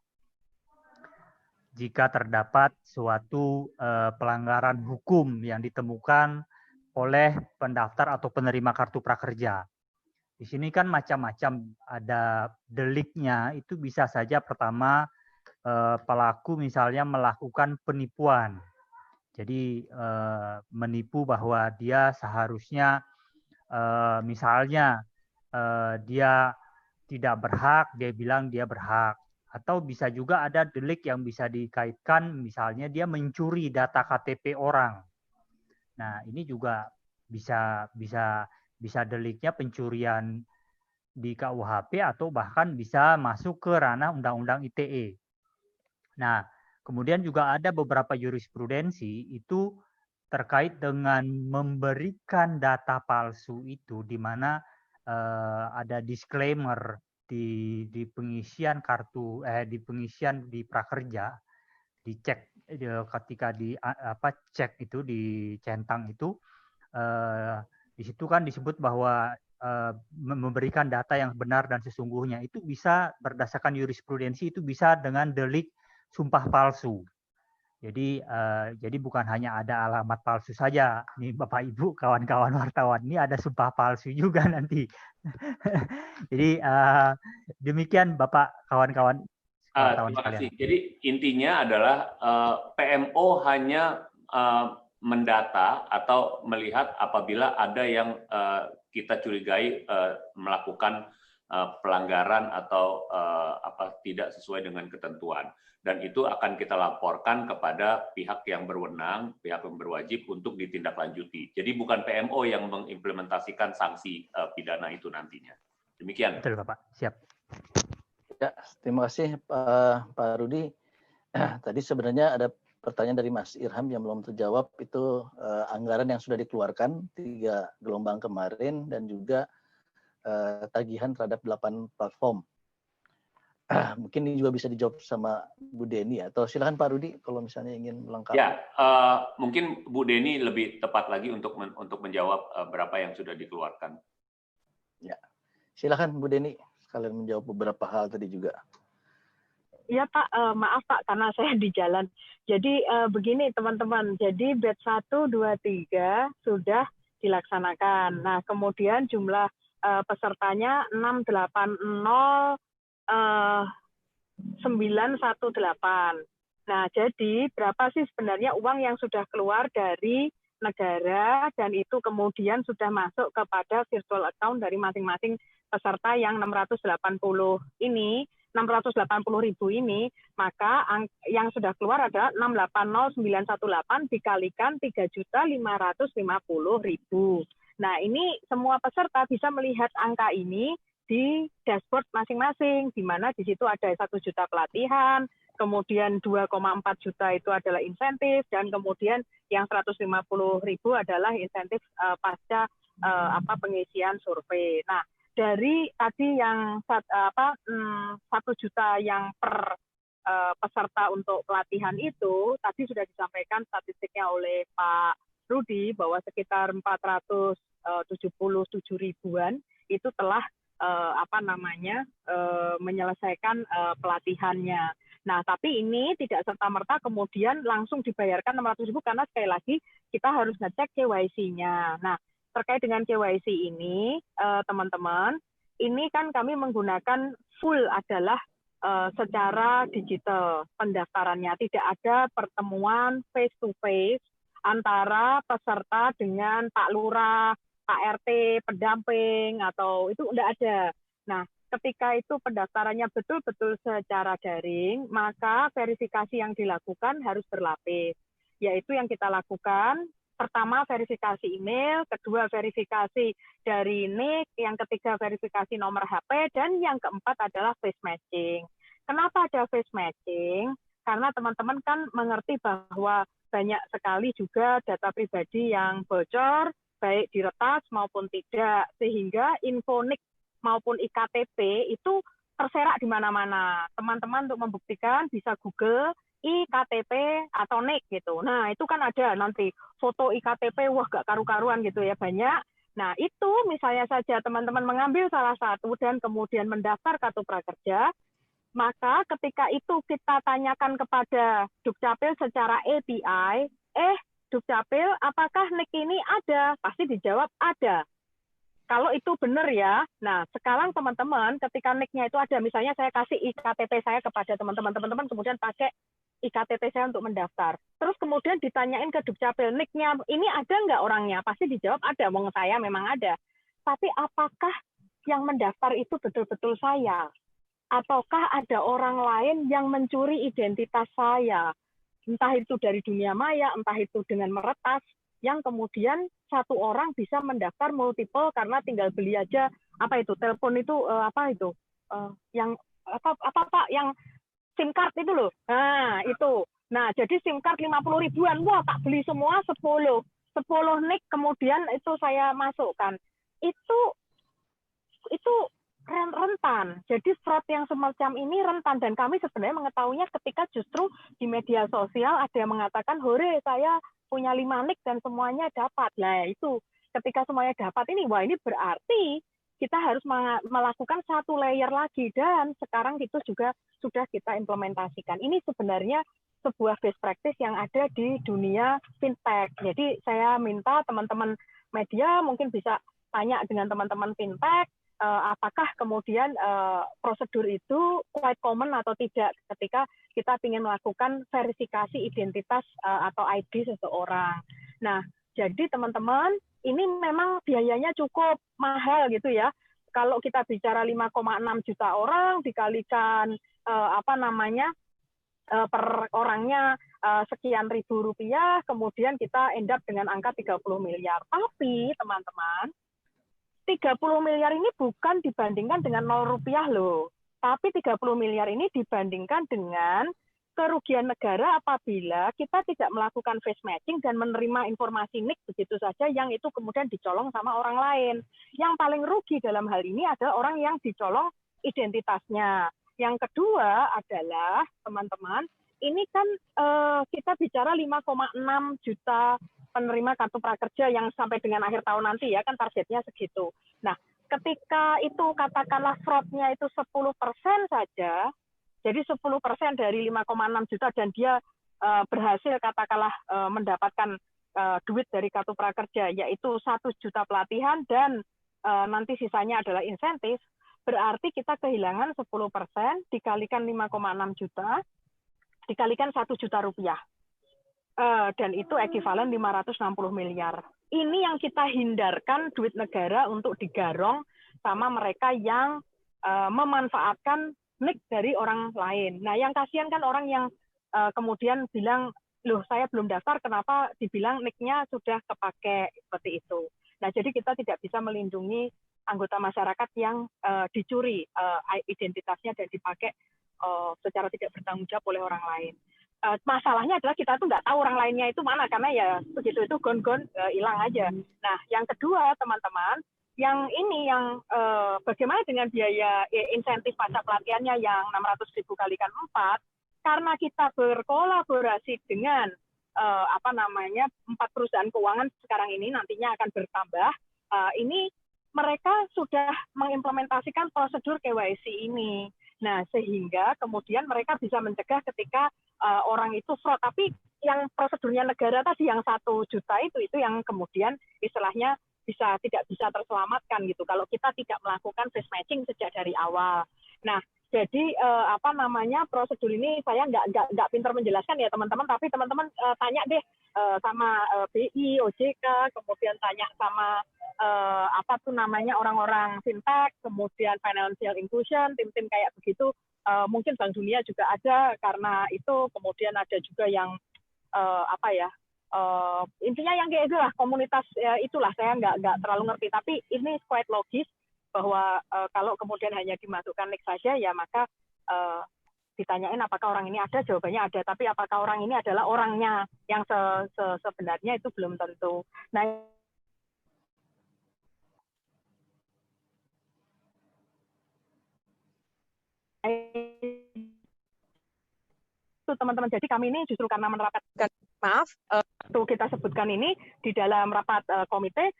jika terdapat suatu pelanggaran hukum yang ditemukan oleh pendaftar atau penerima kartu prakerja. Di sini kan macam-macam, ada deliknya, itu bisa saja pertama pelaku misalnya melakukan penipuan. Jadi menipu bahwa dia seharusnya misalnya dia tidak berhak, dia bilang dia berhak. Atau bisa juga ada delik yang bisa dikaitkan, misalnya dia mencuri data KTP orang. Nah, ini juga bisa deliknya pencurian di KUHP atau bahkan bisa masuk ke ranah Undang-Undang ITE. Nah, kemudian juga ada beberapa jurisprudensi itu terkait dengan memberikan data palsu itu, di mana ada disclaimer di pengisian kartu di pengisian di prakerja, dicek ketika cek itu dicentang itu, di situ kan disebut bahwa memberikan data yang benar dan sesungguhnya, itu bisa berdasarkan jurisprudensi, itu bisa dengan delik sumpah palsu. Jadi bukan hanya ada alamat palsu saja, nih Bapak Ibu, kawan-kawan wartawan, ini ada sumpah palsu juga nanti. Jadi demikian Bapak, kawan-kawan Terima kasih. Jadi intinya adalah PMO hanya mendata atau melihat apabila ada yang kita curigai melakukan pelanggaran atau tidak sesuai dengan ketentuan. Dan itu akan kita laporkan kepada pihak yang berwenang, pihak yang berwajib untuk ditindaklanjuti. Jadi bukan PMO yang mengimplementasikan sanksi pidana itu nantinya. Demikian. Betul, Bapak. Siap. Ya, terima kasih Pak Rudi. Tadi sebenarnya ada pertanyaan dari Mas Irham yang belum terjawab, itu anggaran yang sudah dikeluarkan 3 gelombang kemarin dan juga tagihan terhadap 8 platform. Mungkin ini juga bisa dijawab sama Bu Deni, atau silakan Pak Rudi kalau misalnya ingin melengkapi. Ya, mungkin Bu Deni lebih tepat lagi untuk menjawab berapa yang sudah dikeluarkan. Ya, silakan Bu Deni sekalian menjawab beberapa hal tadi juga. Ya Pak, maaf Pak karena saya di jalan. Jadi begini teman-teman, jadi batch 1, 2, 3 sudah dilaksanakan. Nah kemudian jumlah pesertanya 680.918. Nah jadi berapa sih sebenarnya uang yang sudah keluar dari negara dan itu kemudian sudah masuk kepada virtual account dari masing-masing peserta yang 680 ini, 680.000 ini, maka yang sudah keluar adalah 680.918 dikalikan 3.550.000. Nah, ini semua peserta bisa melihat angka ini di dashboard masing-masing, di mana di situ ada 1 juta pelatihan, kemudian 2,4 juta itu adalah insentif, dan kemudian yang 150.000 adalah insentif pasca pengisian survei. Nah, dari tadi yang 1 juta yang per peserta untuk pelatihan itu, tadi sudah disampaikan statistiknya oleh Pak Rudi bahwa sekitar 477 ribuan itu telah menyelesaikan pelatihannya. Nah, tapi ini tidak serta-merta kemudian langsung dibayarkan 600.000 karena sekali lagi kita harus ngecek KYC-nya. Nah, terkait dengan KYC ini, teman-teman, ini kan kami menggunakan full adalah secara digital pendaftarannya. Tidak ada pertemuan face-to-face antara peserta dengan Pak Lurah, Pak RT, pendamping, atau itu tidak ada. Nah, ketika itu pendaftarannya betul-betul secara daring, maka verifikasi yang dilakukan harus berlapis. Yaitu yang kita lakukan, pertama verifikasi email, kedua verifikasi dari NIK, yang ketiga verifikasi nomor HP, dan yang keempat adalah face matching. Kenapa ada face matching? Karena teman-teman kan mengerti bahwa banyak sekali juga data pribadi yang bocor, baik diretas maupun tidak, sehingga info NIK maupun iktp itu terserak di mana-mana. Teman-teman untuk membuktikan bisa Google iktp atau NIK gitu. Nah, itu kan ada nanti foto iktp, wah gak karu-karuan gitu ya, banyak. Nah, itu misalnya saja teman-teman mengambil salah satu dan kemudian mendaftar kartu prakerja, maka ketika itu kita tanyakan kepada Dukcapil secara API, Dukcapil, apakah NIK ini ada? Pasti dijawab ada. Kalau itu benar ya, nah sekarang teman-teman ketika NIK-nya itu ada, misalnya saya kasih iktp saya kepada teman-teman, kemudian pakai iktp saya untuk mendaftar. Terus kemudian ditanyain ke Dukcapil, NIK-nya ini ada nggak orangnya? Pasti dijawab ada, wong saya memang ada. Tapi apakah yang mendaftar itu betul-betul saya? Ataukah ada orang lain yang mencuri identitas saya? Entah itu dari dunia maya, entah itu dengan meretas, yang kemudian satu orang bisa mendaftar multiple karena tinggal beli aja apa itu telepon itu yang yang SIM card itu loh. Nah, itu. Nah, jadi SIM card 50 ribuan. Wah, tak beli semua 10 NIK kemudian itu saya masukkan. Itu rentan. Jadi fraud yang semacam ini rentan dan kami sebenarnya mengetahuinya ketika justru di media sosial ada yang mengatakan, "Hore, saya punya 5 NIK dan semuanya dapat." Nah, itu ketika semuanya dapat ini, wah ini berarti kita harus melakukan satu layer lagi dan sekarang itu juga sudah kita implementasikan. Ini sebenarnya sebuah best practice yang ada di dunia fintech. Jadi saya minta teman-teman media mungkin bisa tanya dengan teman-teman fintech, apakah kemudian prosedur itu quite common atau tidak ketika kita ingin melakukan verifikasi identitas atau ID seseorang. Nah, jadi teman-teman, ini memang biayanya cukup mahal gitu ya. Kalau kita bicara 5,6 juta orang dikalikan per orangnya sekian ribu rupiah, kemudian kita end up dengan angka 30 miliar. Tapi teman-teman, 30 miliar ini bukan dibandingkan dengan 0 rupiah loh. Tapi 30 miliar ini dibandingkan dengan kerugian negara apabila kita tidak melakukan face matching dan menerima informasi NIK begitu saja yang itu kemudian dicolong sama orang lain. Yang paling rugi dalam hal ini adalah orang yang dicolong identitasnya. Yang kedua adalah, teman-teman, ini kan kita bicara 5,6 juta penerima kartu prakerja yang sampai dengan akhir tahun nanti ya, kan targetnya segitu. Nah, ketika itu katakanlah fraud-nya itu 10% saja, jadi 10% dari 5,6 juta dan dia berhasil katakanlah mendapatkan duit dari kartu prakerja, yaitu 1 juta pelatihan dan nanti sisanya adalah insentif, berarti kita kehilangan 10% dikalikan 5,6 juta, dikalikan 1 juta rupiah. Dan itu ekivalen 560 miliar. Ini yang kita hindarkan duit negara untuk digarong sama mereka yang memanfaatkan NIK dari orang lain. Nah, yang kasihan kan orang yang kemudian bilang, loh saya belum daftar, kenapa dibilang NIK-nya sudah kepake seperti itu. Nah, jadi kita tidak bisa melindungi anggota masyarakat yang dicuri identitasnya dan dipakai secara tidak bertanggung jawab oleh orang lain. Masalahnya adalah kita tuh nggak tahu orang lainnya itu mana, karena ya begitu itu gon-gon hilang aja. Nah, yang kedua teman-teman, yang ini yang bagaimana dengan biaya insentif pajak pelatihannya yang 600.000 kalikan 4, karena kita berkolaborasi dengan 4 perusahaan keuangan sekarang ini nantinya akan bertambah, ini mereka sudah mengimplementasikan prosedur KYC ini. Nah, sehingga kemudian mereka bisa mencegah ketika orang itu fraud. Tapi yang prosedurnya negara tadi yang 1 juta itu yang kemudian istilahnya tidak bisa terselamatkan gitu kalau kita tidak melakukan face matching sejak dari awal. Nah, jadi prosedur ini saya nggak pintar menjelaskan ya teman-teman, tapi teman-teman tanya deh sama BI, OJK, kemudian tanya sama orang-orang fintech, kemudian financial inclusion, tim-tim kayak begitu. Mungkin Bank Dunia juga ada, karena itu kemudian ada juga yang intinya yang kayak itulah komunitas itulah, saya nggak terlalu ngerti, tapi ini quite logis bahwa kalau kemudian hanya dimasukkan NIK saja ya maka ditanyain apakah orang ini ada, jawabannya ada, tapi apakah orang ini adalah orangnya yang sebenarnya itu belum tentu. Nah, itu teman-teman. Jadi kami ini justru karena menerapkan, maaf, itu kita sebutkan ini di dalam rapat komite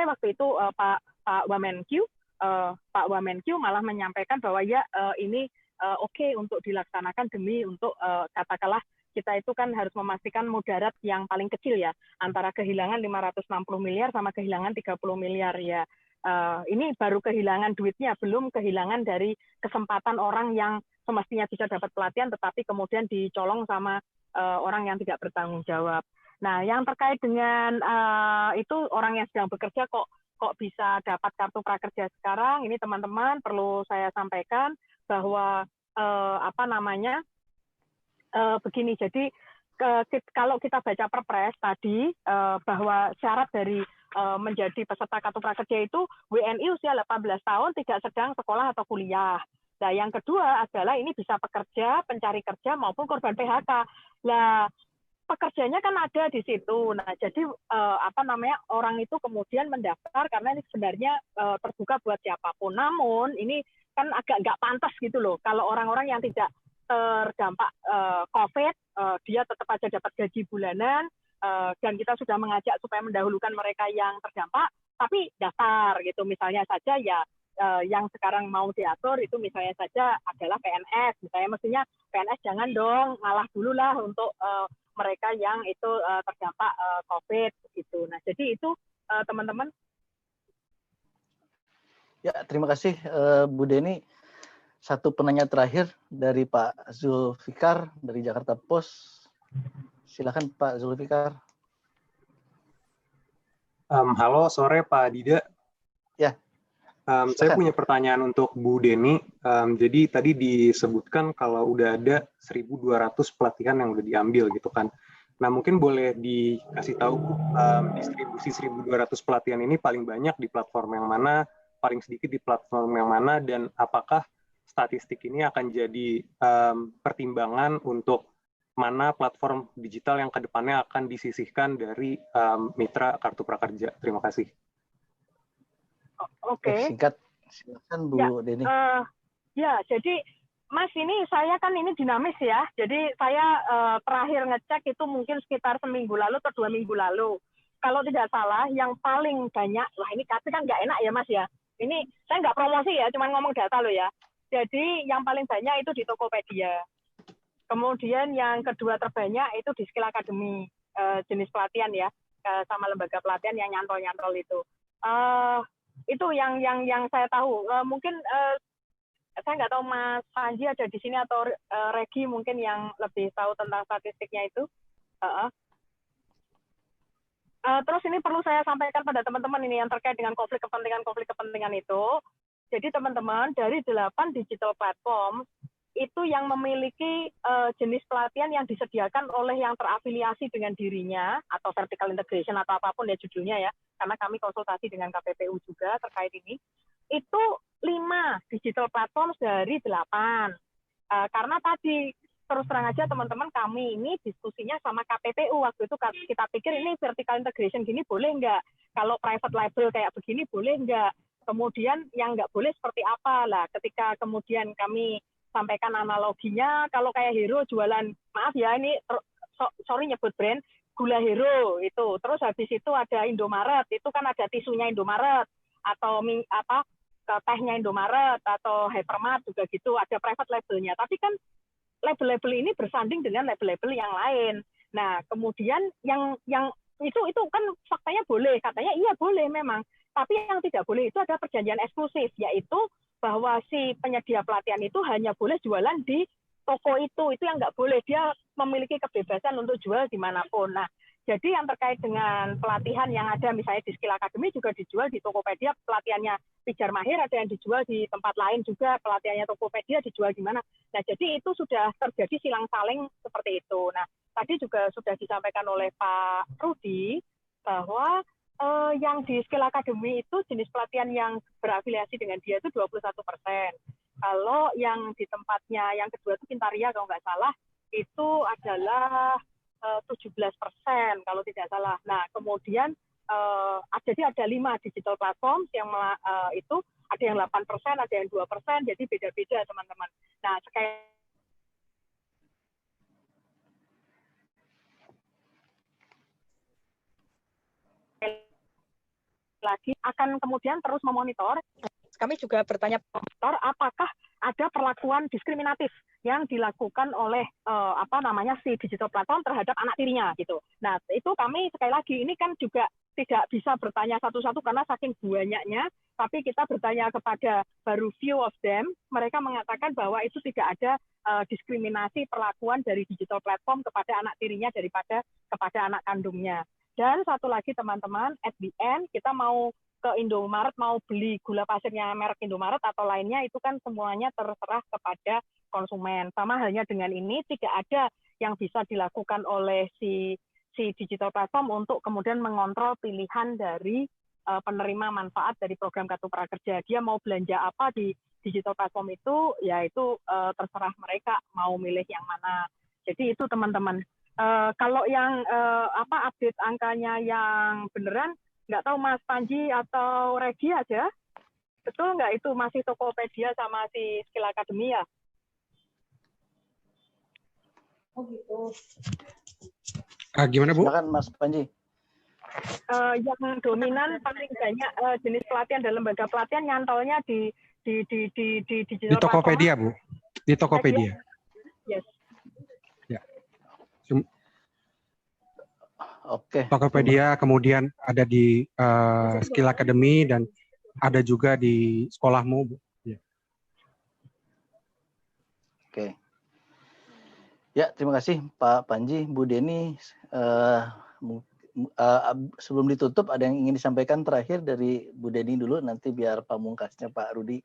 waktu itu Pak Wamenkyu malah menyampaikan bahwa ya ini oke untuk dilaksanakan demi untuk katakanlah kita itu kan harus memastikan mudarat yang paling kecil ya, antara kehilangan 560 miliar sama kehilangan 30 miliar ya. Ini baru kehilangan duitnya, belum kehilangan dari kesempatan orang yang semestinya bisa dapat pelatihan tetapi kemudian dicolong sama orang yang tidak bertanggung jawab. Nah, yang terkait dengan itu orang yang sedang bekerja kok bisa dapat kartu prakerja sekarang, ini teman-teman perlu saya sampaikan bahwa begini, jadi kalau kita baca Perpres tadi bahwa syarat dari menjadi peserta kartu prakerja itu WNI usia 18 tahun, tidak sedang sekolah atau kuliah. Nah, yang kedua adalah ini bisa pekerja, pencari kerja maupun korban PHK. Nah, pekerjanya kan ada di situ. Nah, jadi orang itu kemudian mendaftar karena ini sebenarnya terbuka buat siapapun. Namun ini kan agak nggak pantas gitu loh. Kalau orang-orang yang tidak terdampak COVID, dia tetap aja dapat gaji bulanan, dan kita sudah mengajak supaya mendahulukan mereka yang terdampak, tapi daftar gitu. Misalnya saja ya yang sekarang mau diatur itu misalnya saja adalah PNS. Misalnya mestinya PNS jangan dong, ngalah dulu lah untuk mereka yang itu terdampak COVID gitu. Nah, jadi itu teman-teman. Ya, terima kasih Bu Deni. Satu penanya terakhir dari Pak Zulfikar dari Jakarta Post. Silakan Pak Zulfikar. Halo, sore Pak Dida. Ya. Saya punya pertanyaan untuk Bu Deni. Jadi tadi disebutkan kalau udah ada 1.200 pelatihan yang udah diambil gitu kan. Nah, mungkin boleh dikasih tahu distribusi 1.200 pelatihan ini paling banyak di platform yang mana, paling sedikit di platform yang mana, dan apakah statistik ini akan jadi pertimbangan untuk mana platform digital yang kedepannya akan disisihkan dari mitra kartu prakerja. Terima kasih. Oke. Singkat, silakan Bu Deni. Ya, jadi Mas ini saya kan ini dinamis ya. Jadi saya terakhir ngecek itu mungkin sekitar seminggu lalu atau 2 minggu lalu. Kalau tidak salah, yang paling banyak, wah ini tapi kan nggak enak ya Mas ya. Ini saya nggak promosi ya, cuma ngomong data loh ya. Jadi yang paling banyak itu di Tokopedia. Kemudian yang kedua terbanyak itu di Skill Academy, jenis pelatihan ya, sama lembaga pelatihan yang nyantol-nyantol itu. Itu yang saya tahu. Mungkin saya nggak tahu Mas Panji ada di sini atau Regi mungkin yang lebih tahu tentang statistiknya itu. Terus ini perlu saya sampaikan pada teman-teman ini yang terkait dengan konflik kepentingan itu. Jadi teman-teman, dari 8 digital platform itu yang memiliki jenis pelatihan yang disediakan oleh yang terafiliasi dengan dirinya atau vertical integration atau apapun ya judulnya ya, karena kami konsultasi dengan KPPU juga terkait ini, itu 5 digital platform dari 8. Karena tadi terus terang aja teman-teman, kami ini diskusinya sama KPPU waktu itu, kita pikir ini vertical integration gini boleh nggak, kalau private label kayak begini boleh nggak, kemudian yang nggak boleh seperti apa lah. Ketika kemudian kami sampaikan analoginya, kalau kayak Hero jualan, maaf ya ini sorry nyebut brand, gula Hero itu, terus habis itu ada Indomaret, itu kan ada tisunya Indomaret, atau tehnya Indomaret, atau Hypermart juga gitu, ada private labelnya. Tapi kan label-label ini bersanding dengan label-label yang lain. Nah, kemudian yang itu kan faktanya boleh, katanya iya boleh memang. Tapi yang tidak boleh itu ada perjanjian eksklusif, yaitu bahwa si penyedia pelatihan itu hanya boleh jualan di toko itu yang nggak boleh, dia memiliki kebebasan untuk jual dimanapun. Nah, jadi yang terkait dengan pelatihan yang ada misalnya di Skill Academy juga dijual di Tokopedia, pelatihannya Pijar Mahir ada yang dijual di tempat lain juga, pelatihannya Tokopedia dijual di mana. Nah, jadi itu sudah terjadi silang saling seperti itu. Nah, tadi juga sudah disampaikan oleh Pak Rudi bahwa yang di Skill Academy itu jenis pelatihan yang berafiliasi dengan dia itu 21%. Kalau yang di tempatnya yang kedua itu Pintaria kalau nggak salah itu adalah 17% kalau tidak salah. Nah, kemudian jadi ada 5 digital platform yang itu ada yang 8%, ada yang 2%, jadi beda-beda teman-teman. Nah, lagi akan kemudian terus memonitor. Kami juga bertanya monitor apakah ada perlakuan diskriminatif yang dilakukan oleh si digital platform terhadap anak tirinya gitu. Nah, itu kami sekali lagi ini kan juga tidak bisa bertanya satu-satu karena saking banyaknya, tapi kita bertanya kepada baru few of them, mereka mengatakan bahwa itu tidak ada diskriminasi perlakuan dari digital platform kepada anak tirinya daripada kepada anak kandungnya. Dan satu lagi teman-teman, at the end kita mau ke Indomaret mau beli gula pasirnya merek Indomaret atau lainnya itu kan semuanya terserah kepada konsumen. Sama halnya dengan ini tidak ada yang bisa dilakukan oleh si digital platform untuk kemudian mengontrol pilihan dari penerima manfaat dari program Kartu Prakerja. Dia mau belanja apa di digital platform itu, ya itu terserah mereka mau milih yang mana. Jadi itu teman-teman. Kalau yang update angkanya yang beneran, nggak tahu Mas Panji atau Regi aja, betul nggak itu masih Tokopedia sama si Skill Academy ya? Oh gitu. Gimana Bu? Silakan Mas Panji. Yang dominan paling banyak jenis pelatihan dan lembaga pelatihan nyantolnya di digital di Tokopedia platform. Bu, di Tokopedia. Yes. Ya. Oke. Tokopedia, kemudian ada di Skill Academy dan ada juga di sekolahmu. Ya. Oke. Ya, terima kasih Pak Panji, Bu Deni. Sebelum ditutup, ada yang ingin disampaikan terakhir dari Bu Deni dulu, nanti biar pamungkasnya Pak Rudi.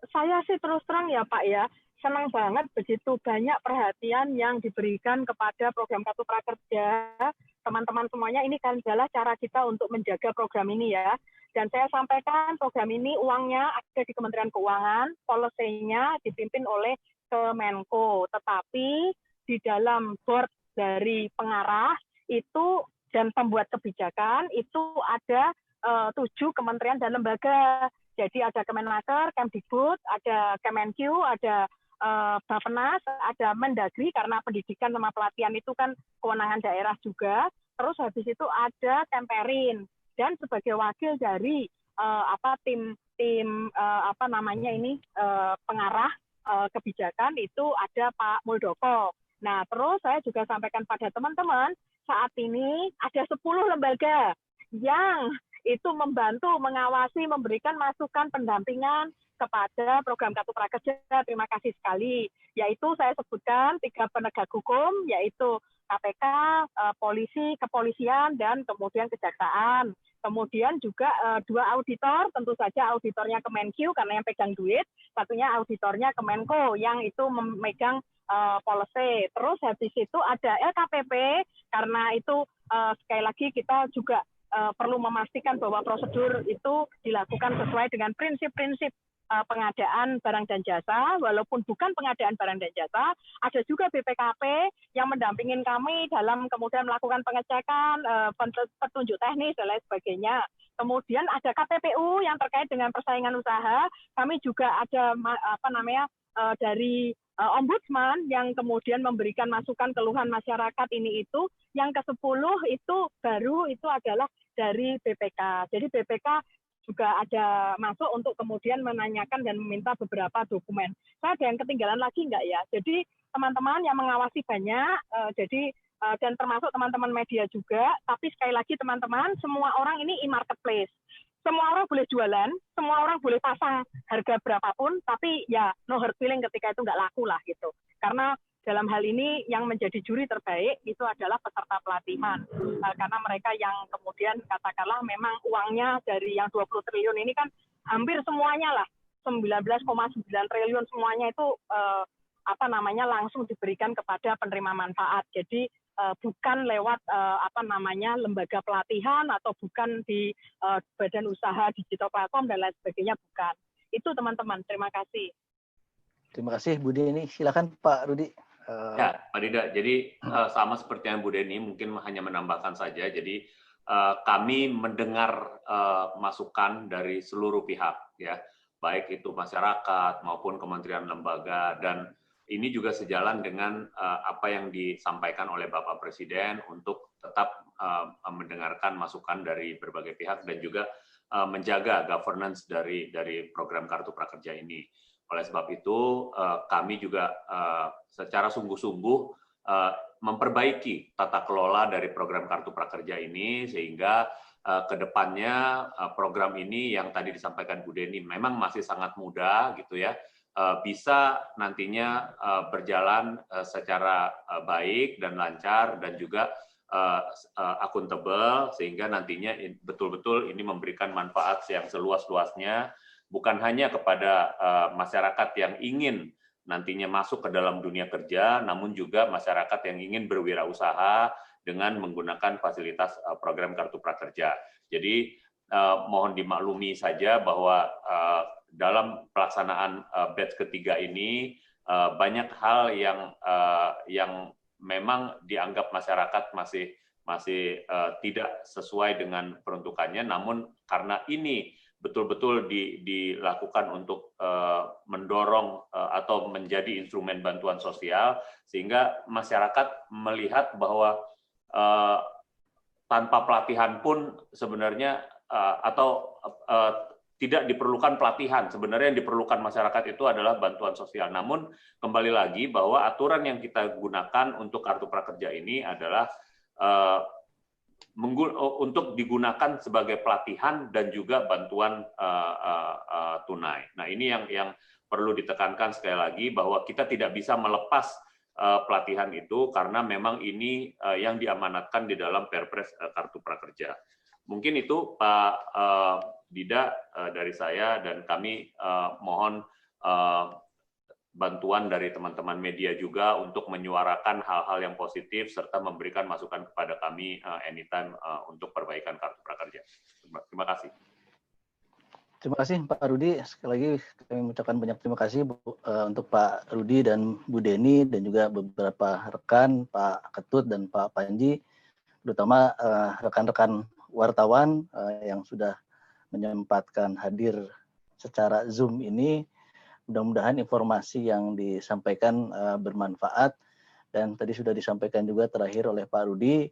Saya sih terus terang ya Pak ya, senang banget begitu banyak perhatian yang diberikan kepada program Kartu Prakerja. Teman-teman semuanya, ini kan adalah cara kita untuk menjaga program ini ya. Dan saya sampaikan program ini uangnya ada di Kementerian Keuangan, policy-nya dipimpin oleh Kemenko. Tetapi di dalam board dari pengarah itu dan pembuat kebijakan itu ada 7 kementerian dan lembaga. Jadi ada Kemenaker, Kemdikbud, ada Kemenq, ada Bappenas, ada Mendagri karena pendidikan sama pelatihan itu kan kewenangan daerah juga. Terus habis itu ada Kemperin dan sebagai wakil dari pengarah kebijakan itu ada Pak Muldoko. Nah, terus saya juga sampaikan pada teman-teman, saat ini ada 10 lembaga yang itu membantu, mengawasi, memberikan masukan pendampingan kepada program Kartu Prakerja. Terima kasih sekali. Yaitu saya sebutkan 3 penegak hukum, yaitu KPK, polisi, kepolisian, dan kemudian kejaksaan. Kemudian juga 2 auditor, tentu saja auditornya Kemenq karena yang pegang duit, satunya auditornya Kemenko yang itu memegang policy. Terus habis itu ada LKPP karena itu sekali lagi kita juga perlu memastikan bahwa prosedur itu dilakukan sesuai dengan prinsip-prinsip pengadaan barang dan jasa, walaupun bukan pengadaan barang dan jasa, ada juga BPKP yang mendampingin kami dalam kemudian melakukan pengecekan, petunjuk teknis dan lain sebagainya. Kemudian ada KPPU yang terkait dengan persaingan usaha, kami juga ada dari Ombudsman yang kemudian memberikan masukan keluhan masyarakat ini itu. Yang ke-10 itu baru itu adalah dari BPK. Jadi BPK juga ada masuk untuk kemudian menanyakan dan meminta beberapa dokumen. Saya ada yang ketinggalan lagi enggak ya? Jadi teman-teman yang mengawasi banyak, dan termasuk teman-teman media juga, tapi sekali lagi teman-teman, semua orang ini e-marketplace. Semua orang boleh jualan, semua orang boleh pasang harga berapapun, tapi ya no hard feeling ketika itu nggak laku lah gitu. Karena dalam hal ini yang menjadi juri terbaik itu adalah peserta pelatihan. Karena mereka yang kemudian katakanlah memang uangnya dari yang 20 triliun ini kan hampir semuanya lah, 19,9 triliun semuanya itu langsung diberikan kepada penerima manfaat. Jadi bukan lewat lembaga pelatihan atau bukan di badan usaha digital platform dan lain sebagainya, bukan. Itu teman-teman, terima kasih. Terima kasih Bu Deni. Silakan Pak Rudi. Ya, Pak Dida. Jadi sama seperti yang Bu Deni, mungkin hanya menambahkan saja. Jadi kami mendengar masukan dari seluruh pihak, ya, baik itu masyarakat maupun kementerian lembaga, dan ini juga sejalan dengan apa yang disampaikan oleh Bapak Presiden untuk tetap mendengarkan masukan dari berbagai pihak dan juga menjaga governance dari program Kartu Prakerja ini. Oleh sebab itu, kami juga secara sungguh-sungguh memperbaiki tata kelola dari program Kartu Prakerja ini sehingga ke depannya program ini yang tadi disampaikan Bu Deni memang masih sangat muda gitu ya, bisa nantinya berjalan secara baik dan lancar dan juga akuntabel sehingga nantinya betul-betul ini memberikan manfaat yang seluas-luasnya bukan hanya kepada masyarakat yang ingin nantinya masuk ke dalam dunia kerja, namun juga masyarakat yang ingin berwirausaha dengan menggunakan fasilitas program Kartu Prakerja. Jadi mohon dimaklumi saja bahwa dalam pelaksanaan batch ketiga ini banyak hal yang memang dianggap masyarakat masih tidak sesuai dengan peruntukannya, namun karena ini betul-betul dilakukan untuk mendorong atau menjadi instrumen bantuan sosial, sehingga masyarakat melihat bahwa tanpa pelatihan pun sebenarnya atau tidak diperlukan pelatihan. Sebenarnya yang diperlukan masyarakat itu adalah bantuan sosial. Namun kembali lagi bahwa aturan yang kita gunakan untuk Kartu Prakerja ini adalah untuk digunakan sebagai pelatihan dan juga bantuan tunai. Nah, ini yang perlu ditekankan sekali lagi bahwa kita tidak bisa melepas pelatihan itu karena memang ini yang diamanatkan di dalam Perpres Kartu Prakerja. Mungkin itu Pak Dida dari saya, dan kami mohon bantuan dari teman-teman media juga untuk menyuarakan hal-hal yang positif serta memberikan masukan kepada kami anytime untuk perbaikan Kartu Prakerja. Terima kasih. Terima kasih Pak Rudi. Sekali lagi kami mengucapkan banyak terima kasih untuk Pak Rudi dan Bu Deni dan juga beberapa rekan, Pak Ketut dan Pak Panji, terutama rekan-rekan wartawan yang sudah menyempatkan hadir secara Zoom ini. Mudah-mudahan informasi yang disampaikan bermanfaat, dan tadi sudah disampaikan juga terakhir oleh Pak Rudi,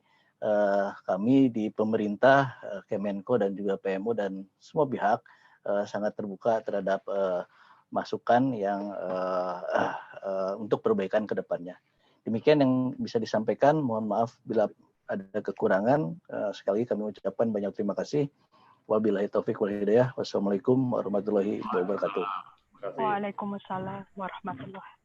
kami di pemerintah, Kemenko dan juga PMO dan semua pihak sangat terbuka terhadap masukan yang untuk perbaikan ke depannya. Demikian yang bisa disampaikan, mohon maaf bila ada kekurangan. Sekali lagi kami ucapkan banyak terima kasih. Wabillahi taufik wal hidayah. Wassalamualaikum warahmatullahi wabarakatuh. Waalaikumsalam warahmatullahi